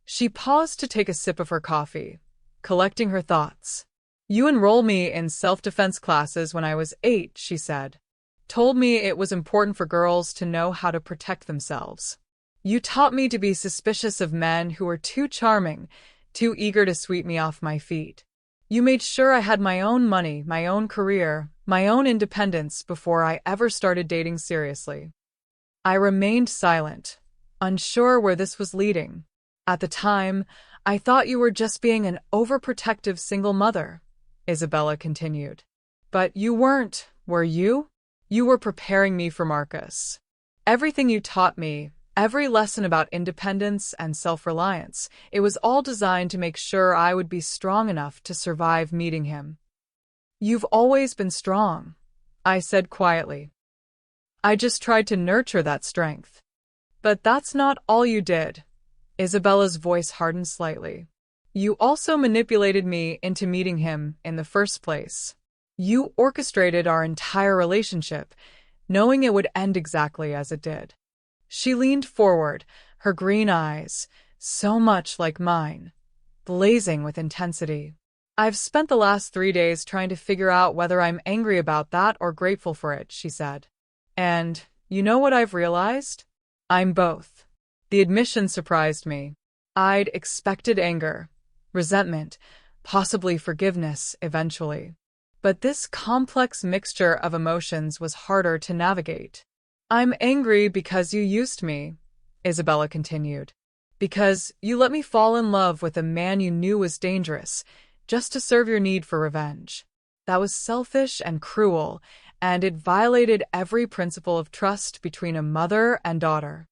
She paused to take a sip of her coffee, collecting her thoughts. You enrolled me in self-defense classes when I was 8, she said. Told me it was important for girls to know how to protect themselves. You taught me to be suspicious of men who were too charming, too eager to sweep me off my feet. You made sure I had my own money, my own career, my own independence before I ever started dating seriously. I remained silent, unsure where this was leading. At the time, I thought you were just being an overprotective single mother, Isabella continued. But you weren't, were you? You were preparing me for Marcus. Everything you taught me, every lesson about independence and self-reliance, it was all designed to make sure I would be strong enough to survive meeting him. You've always been strong, I said quietly. I just tried to nurture that strength. But that's not all you did. Isabella's voice hardened slightly. You also manipulated me into meeting him in the first place. You orchestrated our entire relationship, knowing it would end exactly as it did. She leaned forward, her green eyes, so much like mine, blazing with intensity. I've spent the last 3 days trying to figure out whether I'm angry about that or grateful for it, she said. And, you know what I've realized? I'm both. The admission surprised me. I'd expected anger, resentment, possibly forgiveness eventually. But this complex mixture of emotions was harder to navigate. I'm angry because you used me, Isabella continued. Because you let me fall in love with a man you knew was dangerous, just to serve your need for revenge. That was selfish and cruel, and it violated every principle of trust between a mother and daughter.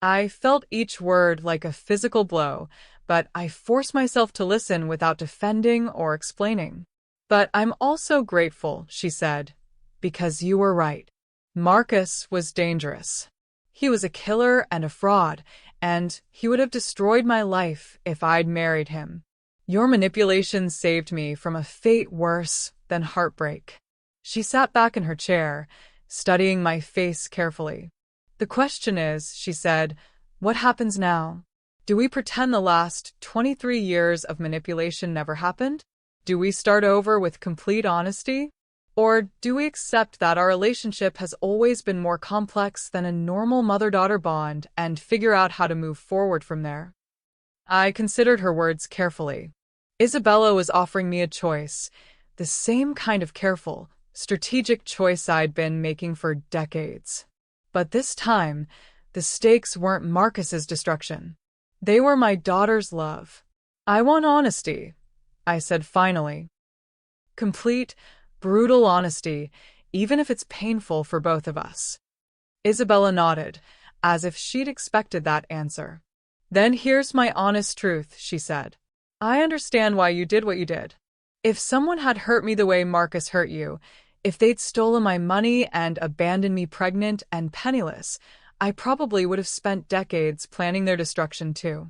I felt each word like a physical blow, but I forced myself to listen without defending or explaining. But I'm also grateful, she said, because you were right. Marcus was dangerous. He was a killer and a fraud, and he would have destroyed my life if I'd married him. Your manipulation saved me from a fate worse than heartbreak. She sat back in her chair, studying my face carefully. The question is, she said, what happens now? Do we pretend the last 23 years of manipulation never happened? Do we start over with complete honesty? Or do we accept that our relationship has always been more complex than a normal mother-daughter bond and figure out how to move forward from there? I considered her words carefully. Isabella was offering me a choice, the same kind of careful, strategic choice I'd been making for decades. But this time, the stakes weren't Marcus's destruction. They were my daughter's love. I want honesty, I said finally. Complete, brutal honesty, even if it's painful for both of us. Isabella nodded, as if she'd expected that answer. Then here's my honest truth, she said. I understand why you did what you did. If someone had hurt me the way Marcus hurt you, if they'd stolen my money and abandoned me pregnant and penniless, I probably would have spent decades planning their destruction too.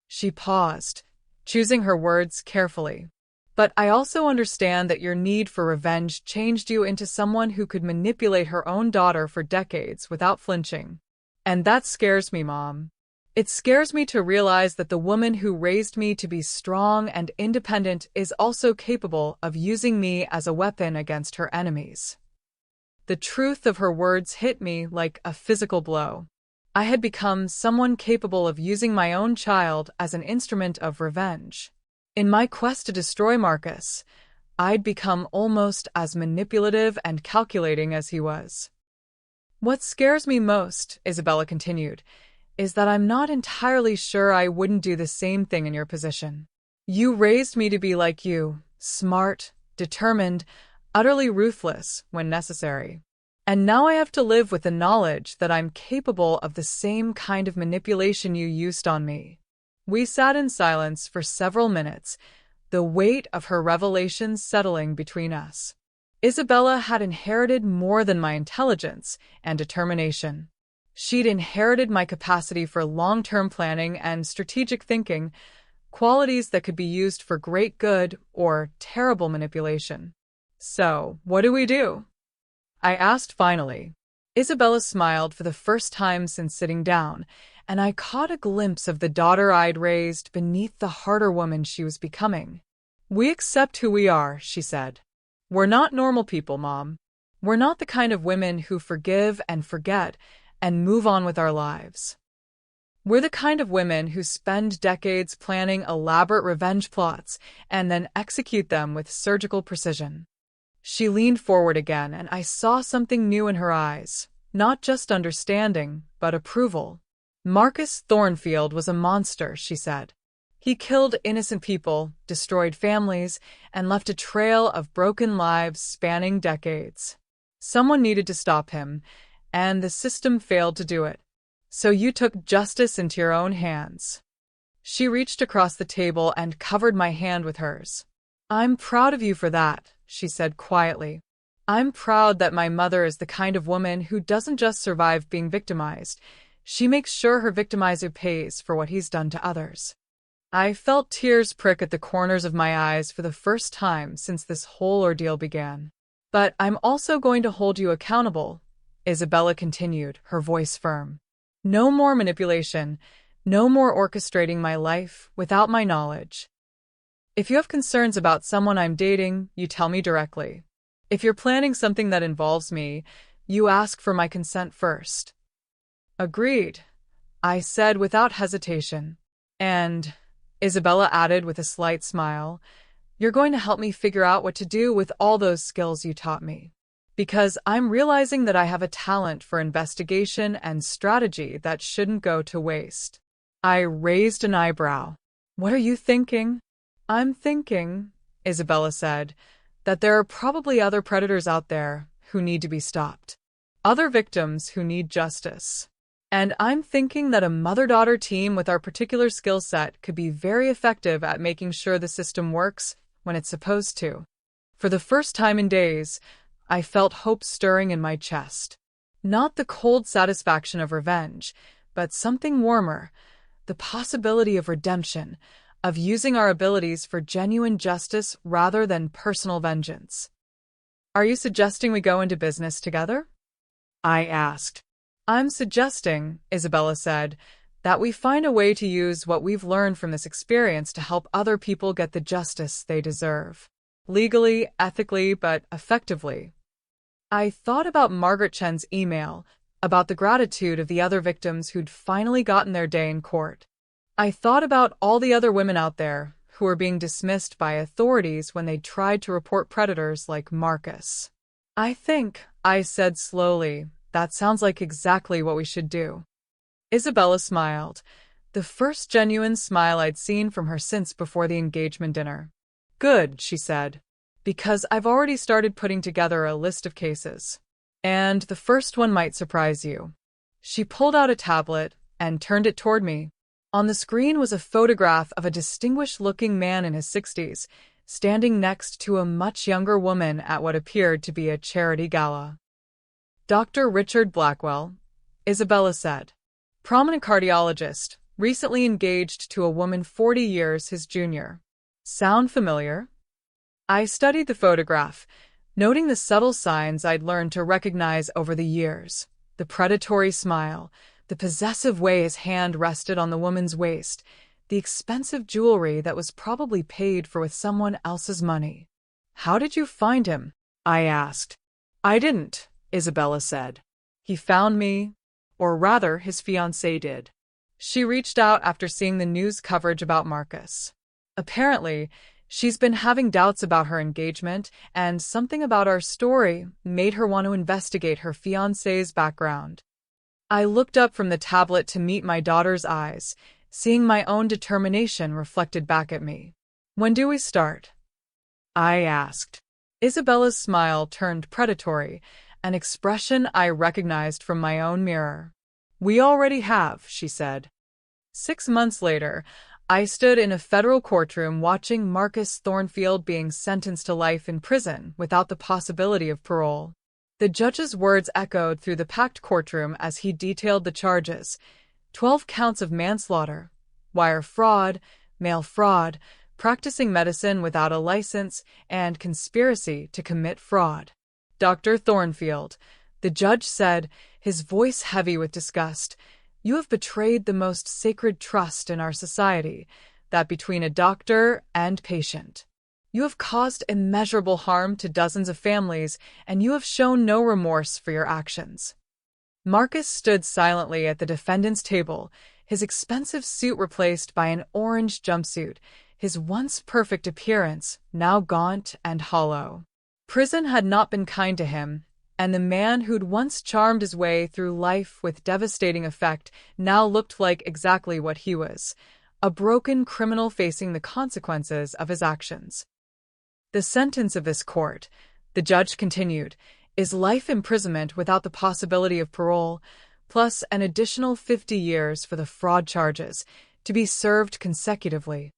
She paused, choosing her words carefully. But I also understand that your need for revenge changed you into someone who could manipulate her own daughter for decades without flinching. And that scares me, Mom. It scares me to realize that the woman who raised me to be strong and independent is also capable of using me as a weapon against her enemies. The truth of her words hit me like a physical blow. I had become someone capable of using my own child as an instrument of revenge. In my quest to destroy Marcus, I'd become almost as manipulative and calculating as he was. What scares me most, Isabella continued, is that I'm not entirely sure I wouldn't do the same thing in your position. You raised me to be like you, smart, determined, utterly ruthless when necessary. And now I have to live with the knowledge that I'm capable of the same kind of manipulation you used on me. We sat in silence for several minutes, the weight of her revelations settling between us. Isabella had inherited more than my intelligence and determination. She'd inherited my capacity for long-term planning and strategic thinking, qualities that could be used for great good or terrible manipulation. So, what do we do? I asked finally. Isabella smiled for the first time since sitting down, and I caught a glimpse of the daughter I'd raised beneath the harder woman she was becoming. We accept who we are, she said. We're not normal people, Mom. We're not the kind of women who forgive and forget and move on with our lives. We're the kind of women who spend decades planning elaborate revenge plots and then execute them with surgical precision. She leaned forward again, and I saw something new in her eyes, not just understanding, but approval. Marcus Thornfield was a monster, she said. He killed innocent people, destroyed families, and left a trail of broken lives spanning decades. Someone needed to stop him, and the system failed to do it. So you took justice into your own hands. She reached across the table and covered my hand with hers. I'm proud of you for that, she said quietly. I'm proud that my mother is the kind of woman who doesn't just survive being victimized. She makes sure her victimizer pays for what he's done to others. I felt tears prick at the corners of my eyes for the first time since this whole ordeal began. But I'm also going to hold you accountable, Isabella continued, her voice firm. No more manipulation, no more orchestrating my life without my knowledge. If you have concerns about someone I'm dating, you tell me directly. If you're planning something that involves me, you ask for my consent first. Agreed, I said without hesitation. And, Isabella added with a slight smile, you're going to help me figure out what to do with all those skills you taught me. Because I'm realizing that I have a talent for investigation and strategy that shouldn't go to waste. I raised an eyebrow. What are you thinking? I'm thinking, Isabella said, that there are probably other predators out there who need to be stopped. Other victims who need justice. And I'm thinking that a mother-daughter team with our particular skill set could be very effective at making sure the system works when it's supposed to. For the first time in days, I felt hope stirring in my chest. Not the cold satisfaction of revenge, but something warmer, the possibility of redemption, of using our abilities for genuine justice rather than personal vengeance. Are you suggesting we go into business together? I asked. I'm suggesting, Isabella said, that we find a way to use what we've learned from this experience to help other people get the justice they deserve. Legally, ethically, but effectively. I thought about Margaret Chen's email, about the gratitude of the other victims who'd finally gotten their day in court. I thought about all the other women out there who were being dismissed by authorities when they tried to report predators like Marcus. I think, I said slowly, that sounds like exactly what we should do. Isabella smiled, the first genuine smile I'd seen from her since before the engagement dinner. Good, she said, because I've already started putting together a list of cases. And the first one might surprise you. She pulled out a tablet and turned it toward me. On the screen was a photograph of a distinguished-looking man in his 60s, standing next to a much younger woman at what appeared to be a charity gala. Dr. Richard Blackwell, Isabella said. Prominent cardiologist, recently engaged to a woman 40 years his junior. Sound familiar? I studied the photograph, noting the subtle signs I'd learned to recognize over the years. The predatory smile, the possessive way his hand rested on the woman's waist, the expensive jewelry that was probably paid for with someone else's money. How did you find him? I asked. I didn't, Isabella said. He found me, or rather his fiancée did. She reached out after seeing the news coverage about Marcus. Apparently, she's been having doubts about her engagement, and something about our story made her want to investigate her fiancé's background. I looked up from the tablet to meet my daughter's eyes, seeing my own determination reflected back at me. When do we start? I asked. Isabella's smile turned predatory, an expression I recognized from my own mirror. "We already have," she said. 6 months later, I stood in a federal courtroom watching Marcus Thornfield being sentenced to life in prison without the possibility of parole. The judge's words echoed through the packed courtroom as he detailed the charges: 12 counts of manslaughter, wire fraud, mail fraud, practicing medicine without a license, and conspiracy to commit fraud. "Dr. Thornfield," the judge said, his voice heavy with disgust, "you have betrayed the most sacred trust in our society, that between a doctor and patient. You have caused immeasurable harm to dozens of families, and you have shown no remorse for your actions." Marcus stood silently at the defendant's table, his expensive suit replaced by an orange jumpsuit, his once perfect appearance now gaunt and hollow. Prison had not been kind to him, and the man who'd once charmed his way through life with devastating effect now looked like exactly what he was: a broken criminal facing the consequences of his actions. "The sentence of this court," the judge continued, "is life imprisonment without the possibility of parole, plus an additional 50 years for the fraud charges, to be served consecutively."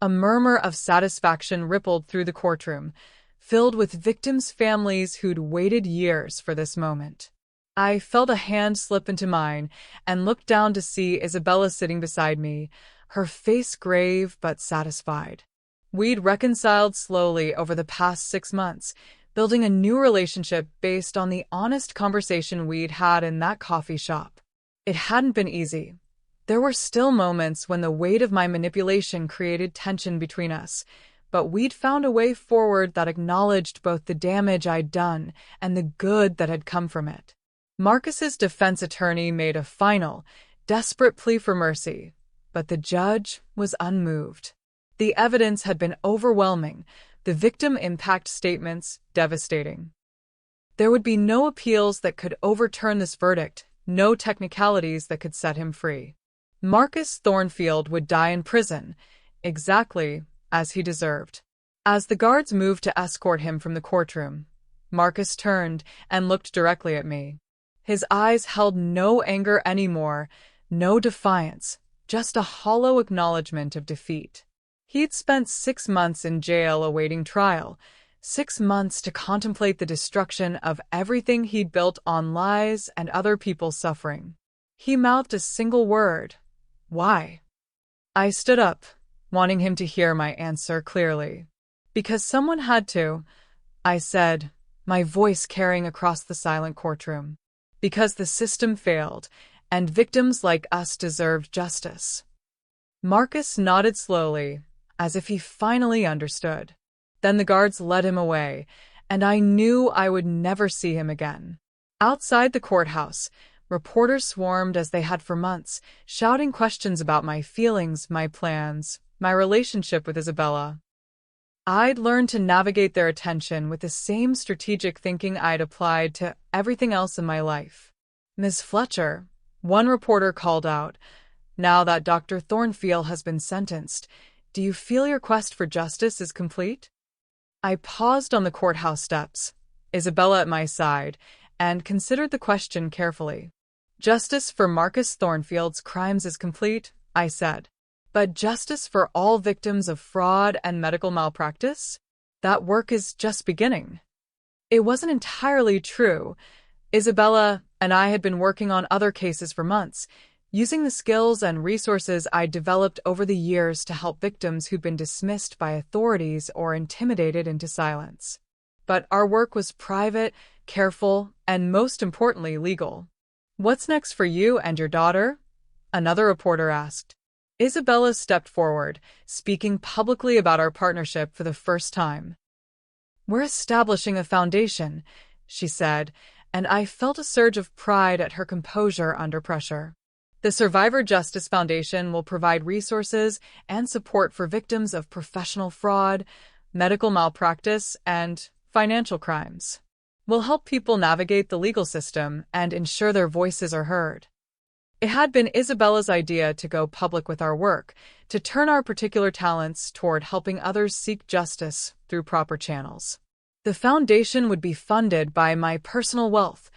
A murmur of satisfaction rippled through the courtroom, filled with victims' families who'd waited years for this moment. I felt a hand slip into mine and looked down to see Isabella sitting beside me, her face grave but satisfied. We'd reconciled slowly over the past 6 months, building a new relationship based on the honest conversation we'd had in that coffee shop. It hadn't been easy. There were still moments when the weight of my manipulation created tension between us, but we'd found a way forward that acknowledged both the damage I'd done and the good that had come from it. Marcus's defense attorney made a final, desperate plea for mercy, but the judge was unmoved. The evidence had been overwhelming, the victim impact statements devastating. There would be no appeals that could overturn this verdict, no technicalities that could set him free. Marcus Thornfield would die in prison, exactly as he deserved. As the guards moved to escort him from the courtroom, Marcus turned and looked directly at me. His eyes held no anger anymore, no defiance, just a hollow acknowledgement of defeat. He'd spent 6 months in jail awaiting trial, 6 months to contemplate the destruction of everything he'd built on lies and other people's suffering. He mouthed a single word: "Why?" I stood up, wanting him to hear my answer clearly. "Because someone had to," I said, my voice carrying across the silent courtroom. "Because the system failed, and victims like us deserved justice." Marcus nodded slowly, as if he finally understood. Then the guards led him away, and I knew I would never see him again. Outside the courthouse, reporters swarmed as they had for months, shouting questions about my feelings, my plans, my relationship with Isabella. I'd learned to navigate their attention with the same strategic thinking I'd applied to everything else in my life. "Miss Fletcher," one reporter called out, "now that Dr. Thornfield has been sentenced, do you feel your quest for justice is complete?" I paused on the courthouse steps, Isabella at my side, and considered the question carefully. "Justice for Marcus Thornfield's crimes is complete," I said. "But justice for all victims of fraud and medical malpractice? That work is just beginning." It wasn't entirely true. Isabella and I had been working on other cases for months, using the skills and resources I'd developed over the years to help victims who'd been dismissed by authorities or intimidated into silence. But our work was private, careful, and most importantly, legal. "What's next for you and your daughter?" another reporter asked. Isabella stepped forward, speaking publicly about our partnership for the first time. "We're establishing a foundation," she said, and I felt a surge of pride at her composure under pressure. "The Survivor Justice Foundation will provide resources and support for victims of professional fraud, medical malpractice, and financial crimes. We'll help people navigate the legal system and ensure their voices are heard." It had been Isabella's idea to go public with our work, to turn our particular talents toward helping others seek justice through proper channels. The foundation would be funded by my personal wealth,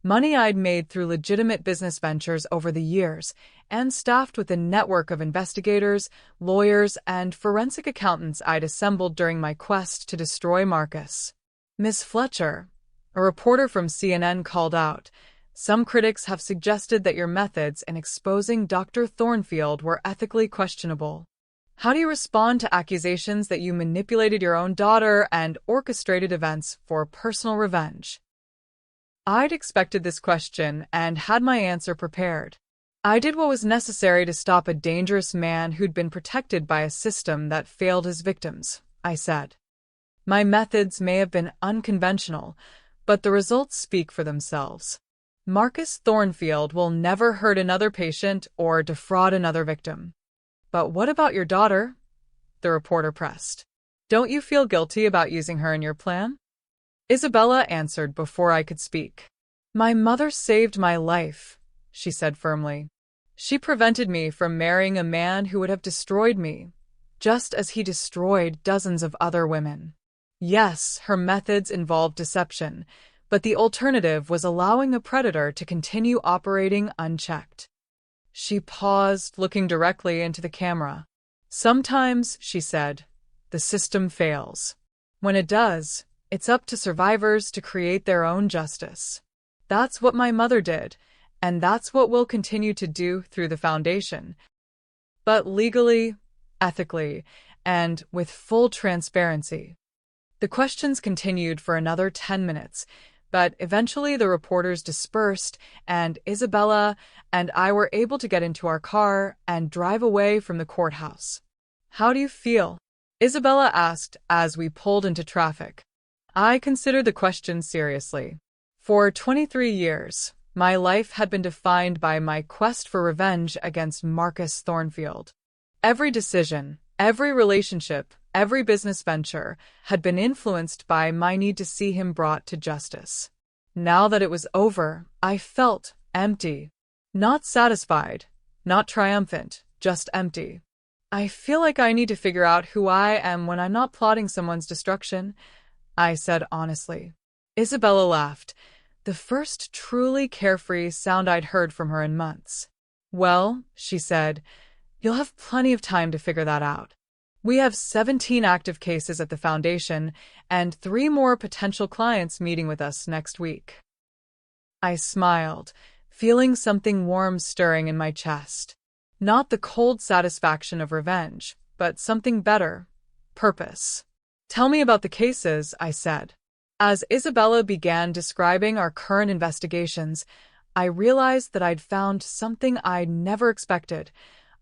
money I'd made through legitimate business ventures over the years, and staffed with a network of investigators, lawyers, and forensic accountants I'd assembled during my quest to destroy Marcus. Miss Fletcher, a reporter from CNN called out, "Some critics have suggested that your methods in exposing Dr. Thornfield were ethically questionable. How do you respond to accusations that you manipulated your own daughter and orchestrated events for personal revenge?" I'd expected this question and had my answer prepared. I did what was necessary to stop a dangerous man who'd been protected by a system that failed his victims, I said. My methods may have been unconventional, but the results speak for themselves. Marcus Thornfield will never hurt another patient or defraud another victim. But what about your daughter? The reporter pressed. Don't you feel guilty about using her in your plan? Isabella answered before I could speak. My mother saved my life, she said firmly. She prevented me from marrying a man who would have destroyed me, just as he destroyed dozens of other women. Yes, her methods involved deception, but the alternative was allowing a predator to continue operating unchecked. She paused, looking directly into the camera. Sometimes, she said, the system fails. When it does, it's up to survivors to create their own justice. That's what my mother did, and that's what we'll continue to do through the foundation. But legally, ethically, and with full transparency. The questions continued for another 10 minutes, but eventually the reporters dispersed, and Isabella and I were able to get into our car and drive away from the courthouse. How do you feel? Isabella asked as we pulled into traffic. I considered the question seriously. For 23 years, my life had been defined by my quest for revenge against Marcus Thornfield. Every decision, every relationship, every business venture had been influenced by my need to see him brought to justice. Now that it was over, I felt empty. Not satisfied, not triumphant, just empty. I feel like I need to figure out who I am when I'm not plotting someone's destruction, I said honestly. Isabella laughed, the first truly carefree sound I'd heard from her in months. Well, she said, you'll have plenty of time to figure that out. We have 17 active cases at the foundation and 3 more potential clients meeting with us next week. I smiled, feeling something warm stirring in my chest. Not the cold satisfaction of revenge, but something better, purpose. Tell me about the cases, I said. As Isabella began describing our current investigations, I realized that I'd found something I'd never expected,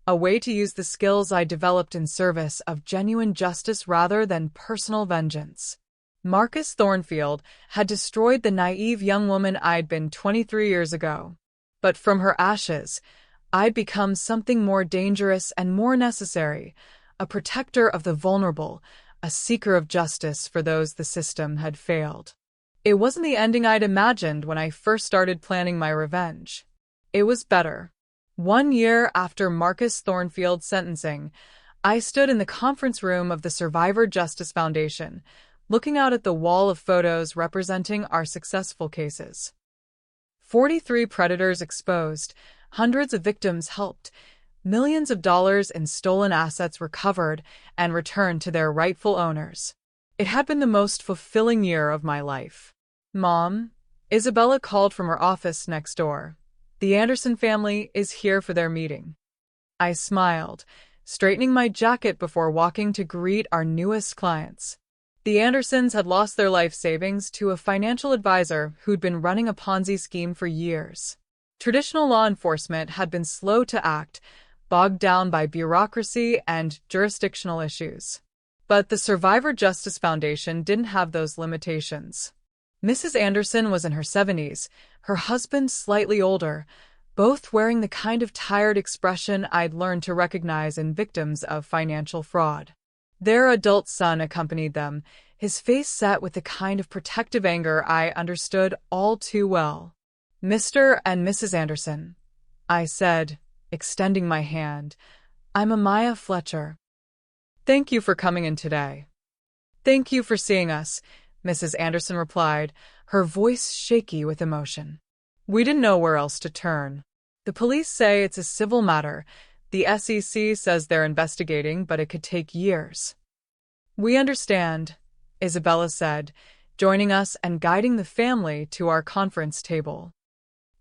a way to use the skills I developed in service of genuine justice rather than personal vengeance. Marcus Thornfield had destroyed the naive young woman I'd been 23 years ago. But from her ashes, I'd become something more dangerous and more necessary, a protector of the vulnerable, a seeker of justice for those the system had failed. It wasn't the ending I'd imagined when I first started planning my revenge. It was better. 1 year after Marcus Thornfield's sentencing, I stood in the conference room of the Survivor Justice Foundation, looking out at the wall of photos representing our successful cases. 43 predators exposed, hundreds of victims helped, millions of dollars in stolen assets recovered and returned to their rightful owners. It had been the most fulfilling year of my life. Mom, Isabella called from her office next door. The Anderson family is here for their meeting. I smiled, straightening my jacket before walking to greet our newest clients. The Andersons had lost their life savings to a financial advisor who'd been running a Ponzi scheme for years. Traditional law enforcement had been slow to act, bogged down by bureaucracy and jurisdictional issues. But the Survivor Justice Foundation didn't have those limitations. Mrs. Anderson was in her 70s, her husband slightly older, both wearing the kind of tired expression I'd learned to recognize in victims of financial fraud. Their adult son accompanied them, his face set with the kind of protective anger I understood all too well. Mr. and Mrs. Anderson, I said, extending my hand. I'm Amaya Fletcher. Thank you for coming in today. Thank you for seeing us, Mrs. Anderson replied, her voice shaky with emotion. We didn't know where else to turn. The police say it's a civil matter. The SEC says they're investigating, but it could take years. We understand, Isabella said, joining us and guiding the family to our conference table.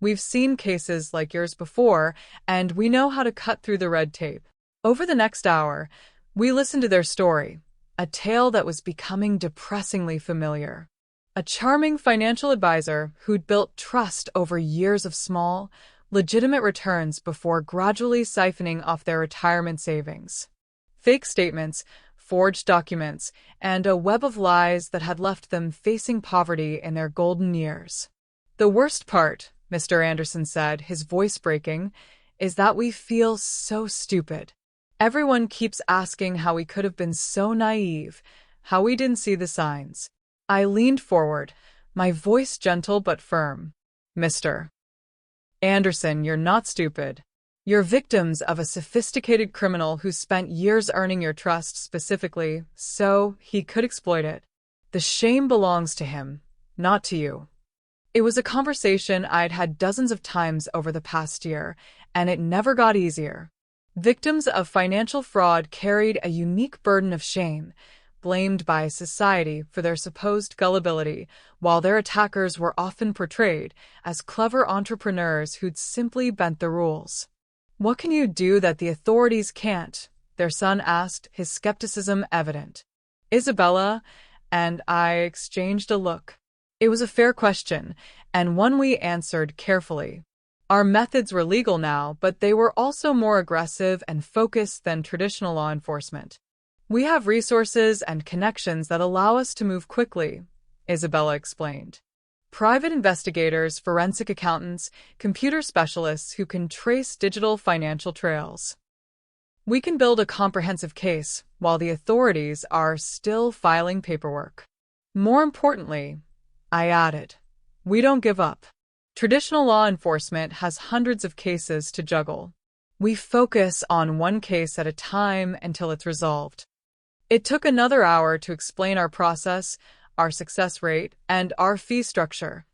We've seen cases like yours before, and we know how to cut through the red tape. Over the next hour, we listened to their story, a tale that was becoming depressingly familiar. A charming financial advisor who'd built trust over years of small, legitimate returns before gradually siphoning off their retirement savings. Fake statements, forged documents, and a web of lies that had left them facing poverty in their golden years. The worst part, Mr. Anderson said, his voice breaking, is that we feel so stupid. Everyone keeps asking how we could have been so naive, how we didn't see the signs. I leaned forward, my voice gentle but firm. Mr. Anderson, you're not stupid. You're victims of a sophisticated criminal who spent years earning your trust specifically so he could exploit it. The shame belongs to him, not to you. It was a conversation I'd had dozens of times over the past year, and it never got easier. Victims of financial fraud carried a unique burden of shame, blamed by society for their supposed gullibility, while their attackers were often portrayed as clever entrepreneurs who'd simply bent the rules. What can you do that the authorities can't? Their son asked, his skepticism evident. Isabella and I exchanged a look. It was a fair question, and one we answered carefully. Our methods were legal now, but they were also more aggressive and focused than traditional law enforcement. We have resources and connections that allow us to move quickly, Isabella explained. Private investigators, forensic accountants, computer specialists who can trace digital financial trails. We can build a comprehensive case while the authorities are still filing paperwork. More importantly, I added, we don't give up. Traditional law enforcement has hundreds of cases to juggle. We focus on one case at a time until it's resolved. It took another hour to explain our process, our success rate, and our fee structure.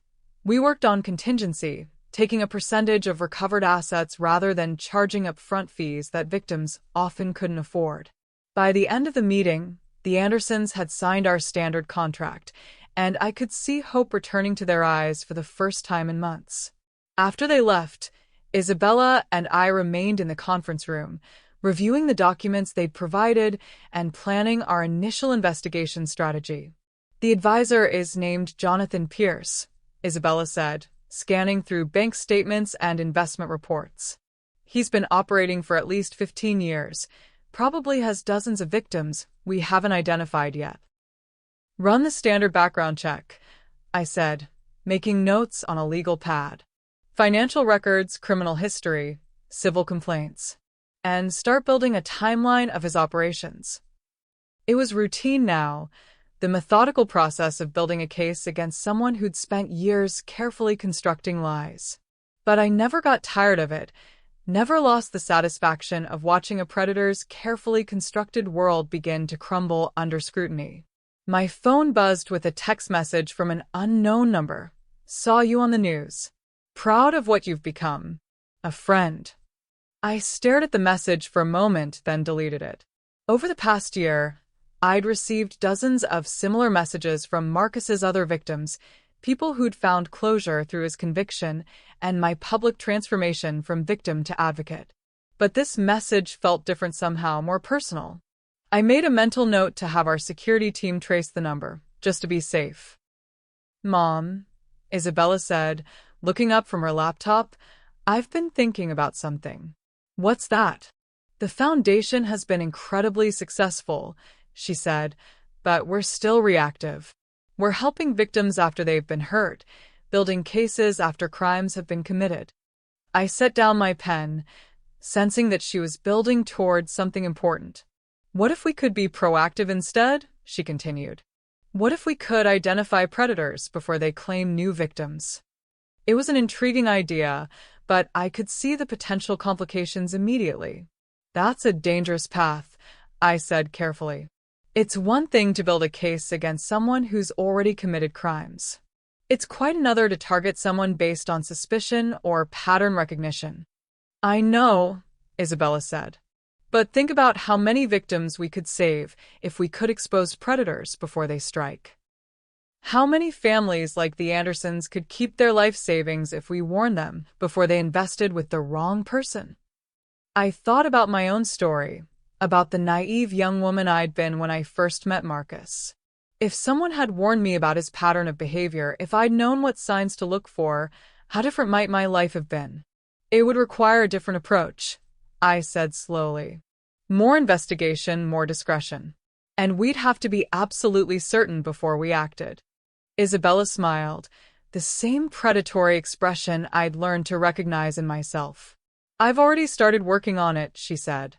We worked on contingency, taking a percentage of recovered assets rather than charging upfront fees that victims often couldn't afford. By the end of the meeting, the Andersons had signed our standard contract, and I could see hope returning to their eyes for the first time in months. After they left, Isabella and I remained in the conference room, reviewing the documents they'd provided and planning our initial investigation strategy. The advisor is named Jonathan Pierce, Isabella said, scanning through bank statements and investment reports. He's been operating for at least 15 years, probably has dozens of victims we haven't identified yet. Run the standard background check, I said, making notes on a legal pad. Financial records, criminal history, civil complaints. And start building a timeline of his operations. It was routine now, the methodical process of building a case against someone who'd spent years carefully constructing lies. But I never got tired of it, never lost the satisfaction of watching a predator's carefully constructed world begin to crumble under scrutiny. My phone buzzed with a text message from an unknown number. Saw you on the news. Proud of what you've become. A friend. I stared at the message for a moment, then deleted it. Over the past year, I'd received dozens of similar messages from Marcus's other victims, people who'd found closure through his conviction and my public transformation from victim to advocate. But this message felt different somehow, more personal. I made a mental note to have our security team trace the number, just to be safe. Mom, Isabella said, looking up from her laptop, I've been thinking about something. What's that? The foundation has been incredibly successful, she said, but we're still reactive. We're helping victims after they've been hurt, building cases after crimes have been committed. I set down my pen, sensing that she was building towards something important. What if we could be proactive instead? She continued. What if we could identify predators before they claim new victims? It was an intriguing idea, but I could see the potential complications immediately. That's a dangerous path, I said carefully. It's one thing to build a case against someone who's already committed crimes. It's quite another to target someone based on suspicion or pattern recognition. I know, Isabella said. But think about how many victims we could save if we could expose predators before they strike. How many families like the Andersons could keep their life savings if we warned them before they invested with the wrong person? I thought about my own story, about the naive young woman I'd been when I first met Marcus. If someone had warned me about his pattern of behavior, if I'd known what signs to look for, how different might my life have been? It would require a different approach, I said slowly. More investigation, more discretion. And we'd have to be absolutely certain before we acted. Isabella smiled, the same predatory expression I'd learned to recognize in myself. I've already started working on it, she said.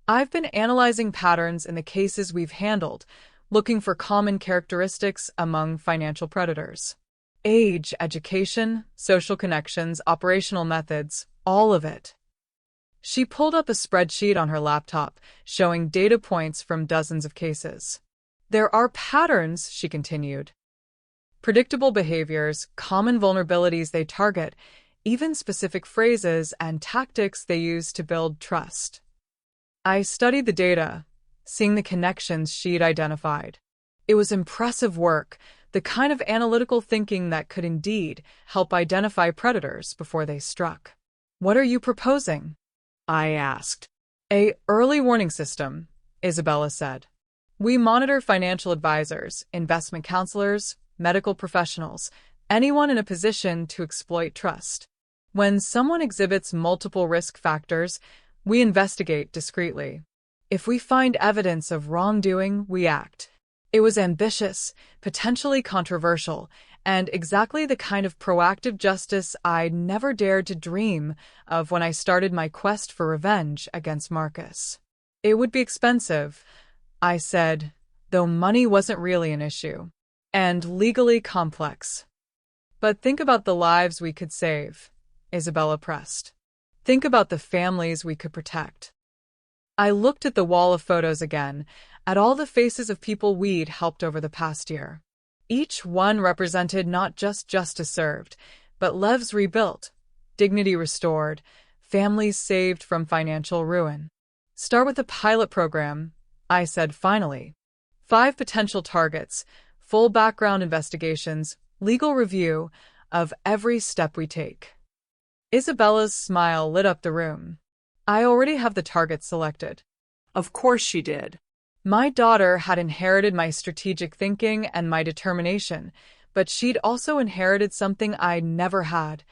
I've been analyzing patterns in the cases we've handled, looking for common characteristics among financial predators. Age, education, social connections, operational methods, all of it. She pulled up a spreadsheet on her laptop, showing data points from dozens of cases. There are patterns, she continued. Predictable behaviors, common vulnerabilities they target, even specific phrases and tactics they use to build trust. I studied the data, seeing the connections she'd identified. It was impressive work, the kind of analytical thinking that could indeed help identify predators before they struck. What are you proposing? I asked. An early warning system, Isabella said. We monitor financial advisors, investment counselors, medical professionals, anyone in a position to exploit trust. When someone exhibits multiple risk factors, we investigate discreetly. If we find evidence of wrongdoing, we act. It was ambitious, potentially controversial, and exactly the kind of proactive justice I'd never dared to dream of when I started my quest for revenge against Marcus. It would be expensive, I said, though money wasn't really an issue, and legally complex. But think about the lives we could save, Isabella pressed. Think about the families we could protect. I looked at the wall of photos again, at all the faces of people we'd helped over the past year. Each one represented not just justice served, but lives rebuilt, dignity restored, families saved from financial ruin. Start with a pilot program, I said finally. 5 potential targets, full background investigations, legal review of every step we take. Isabella's smile lit up the room. I already have the targets selected. Of course she did. My daughter had inherited my strategic thinking and my determination, but she'd also inherited something I'd never had,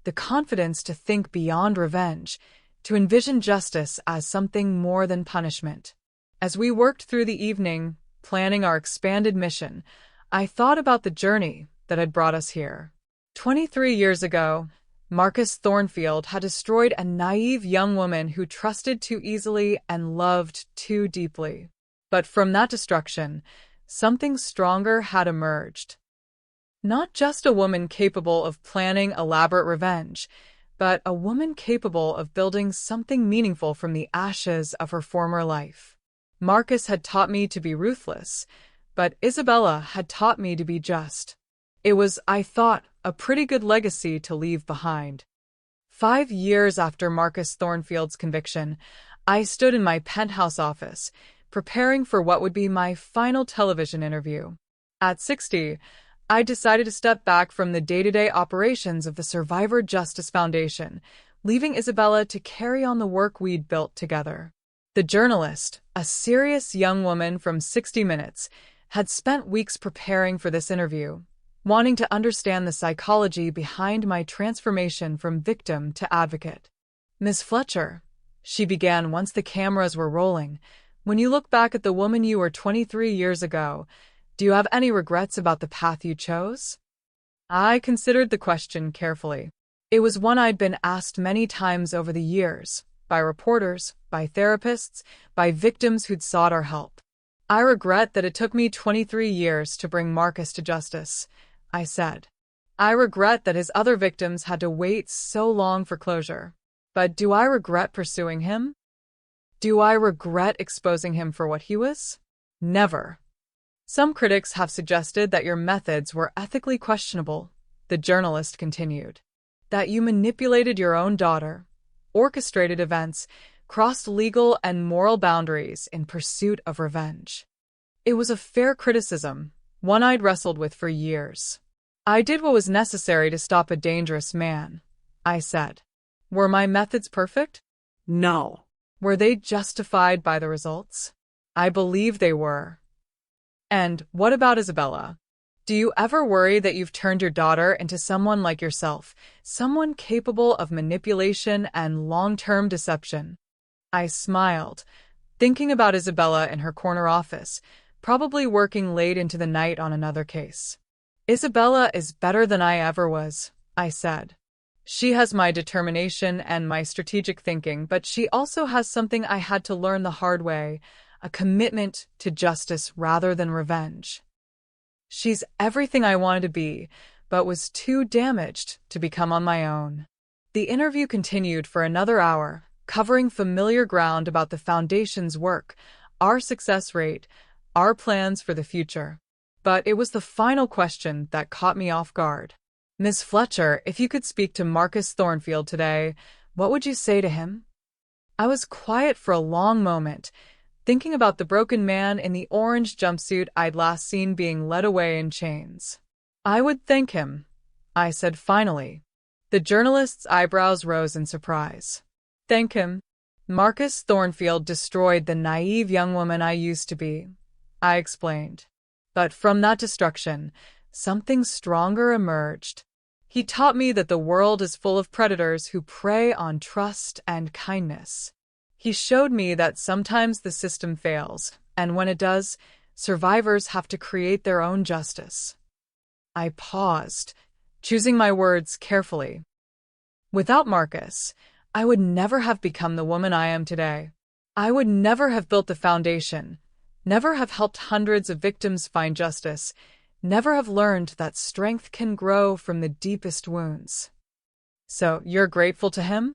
the confidence to think beyond revenge, to envision justice as something more than punishment. As we worked through the evening, planning our expanded mission, I thought about the journey that had brought us here. 23 years ago, Marcus Thornfield had destroyed a naive young woman who trusted too easily and loved too deeply. But from that destruction, something stronger had emerged. Not just a woman capable of planning elaborate revenge, but a woman capable of building something meaningful from the ashes of her former life. Marcus had taught me to be ruthless, but Isabella had taught me to be just. It was, I thought, a pretty good legacy to leave behind. 5 years after Marcus Thornfield's conviction, I stood in my penthouse office, preparing for what would be my final television interview. At 60, I decided to step back from the day-to-day operations of the Survivor Justice Foundation, leaving Isabella to carry on the work we'd built together. The journalist, a serious young woman from 60 Minutes, had spent weeks preparing for this interview, wanting to understand the psychology behind my transformation from victim to advocate. Miss Fletcher, she began once the cameras were rolling, when you look back at the woman you were 23 years ago, do you have any regrets about the path you chose? I considered the question carefully. It was one I'd been asked many times over the years, by reporters, by therapists, by victims who'd sought our help. I regret that it took me 23 years to bring Marcus to justice, I said. I regret that his other victims had to wait so long for closure. But do I regret pursuing him? Do I regret exposing him for what he was? Never. Some critics have suggested that your methods were ethically questionable, the journalist continued. That you manipulated your own daughter, orchestrated events, crossed legal and moral boundaries in pursuit of revenge. It was a fair criticism, one I'd wrestled with for years. I did what was necessary to stop a dangerous man, I said. Were my methods perfect? No. Were they justified by the results? I believe they were. And what about Isabella? Do you ever worry that you've turned your daughter into someone like yourself, someone capable of manipulation and long-term deception? I smiled, thinking about Isabella in her corner office, probably working late into the night on another case. Isabella is better than I ever was, I said. She has my determination and my strategic thinking, but she also has something I had to learn the hard way, a commitment to justice rather than revenge. She's everything I wanted to be, but was too damaged to become on my own. The interview continued for another hour, covering familiar ground about the Foundation's work, our success rate, our plans for the future. But it was the final question that caught me off guard. Miss Fletcher, if you could speak to Marcus Thornfield today, what would you say to him? I was quiet for a long moment, thinking about the broken man in the orange jumpsuit I'd last seen being led away in chains. I would thank him, I said finally. The journalist's eyebrows rose in surprise. Thank him? Marcus Thornfield destroyed the naive young woman I used to be, I explained. But from that destruction, something stronger emerged. He taught me that the world is full of predators who prey on trust and kindness. He showed me that sometimes the system fails, and when it does, survivors have to create their own justice. I paused, choosing my words carefully. Without Marcus, I would never have become the woman I am today. I would never have built the foundation, never have helped hundreds of victims find justice, never have learned that strength can grow from the deepest wounds. So, you're grateful to him?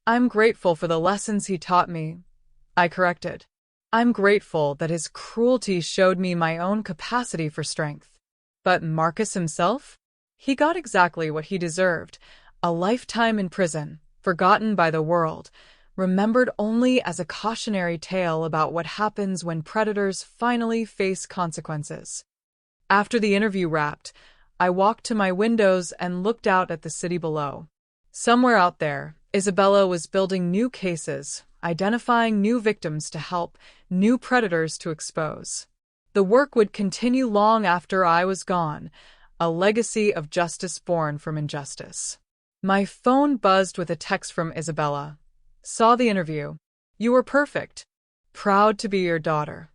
I'm grateful for the lessons he taught me, I corrected. I'm grateful that his cruelty showed me my own capacity for strength. But Marcus himself? He got exactly what he deserved, a lifetime in prison, forgotten by the world, remembered only as a cautionary tale about what happens when predators finally face consequences. After the interview wrapped, I walked to my windows and looked out at the city below. Somewhere out there, Isabella was building new cases, identifying new victims to help, new predators to expose. The work would continue long after I was gone, a legacy of justice born from injustice. My phone buzzed with a text from Isabella. Saw the interview. You were perfect. Proud to be your daughter.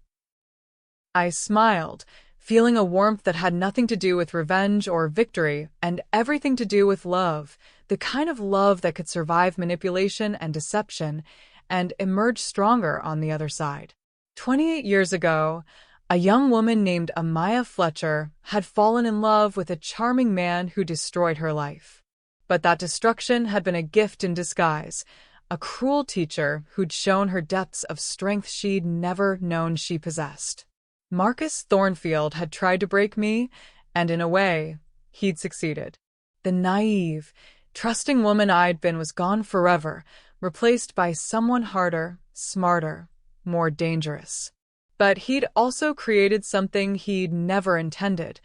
I smiled, feeling a warmth that had nothing to do with revenge or victory and everything to do with love, the kind of love that could survive manipulation and deception and emerge stronger on the other side. 28 years ago, a young woman named Amaya Fletcher had fallen in love with a charming man who destroyed her life. But that destruction had been a gift in disguise, a cruel teacher who'd shown her depths of strength she'd never known she possessed. Marcus Thornfield had tried to break me, and in a way, he'd succeeded. The naive, trusting woman I'd been was gone forever, replaced by someone harder, smarter, more dangerous. But he'd also created something he'd never intended,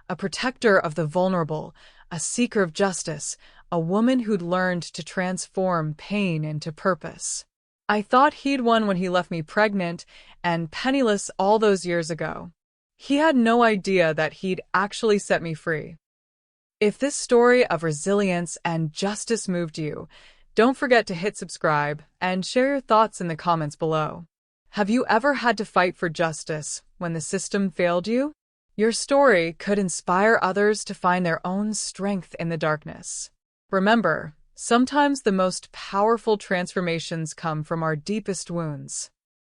a protector of the vulnerable, a seeker of justice, a woman who'd learned to transform pain into purpose. I thought he'd won when he left me pregnant and penniless all those years ago. He had no idea that he'd actually set me free. If this story of resilience and justice moved you, don't forget to hit subscribe and share your thoughts in the comments below. Have you ever had to fight for justice when the system failed you? Your story could inspire others to find their own strength in the darkness. Remember, sometimes the most powerful transformations come from our deepest wounds.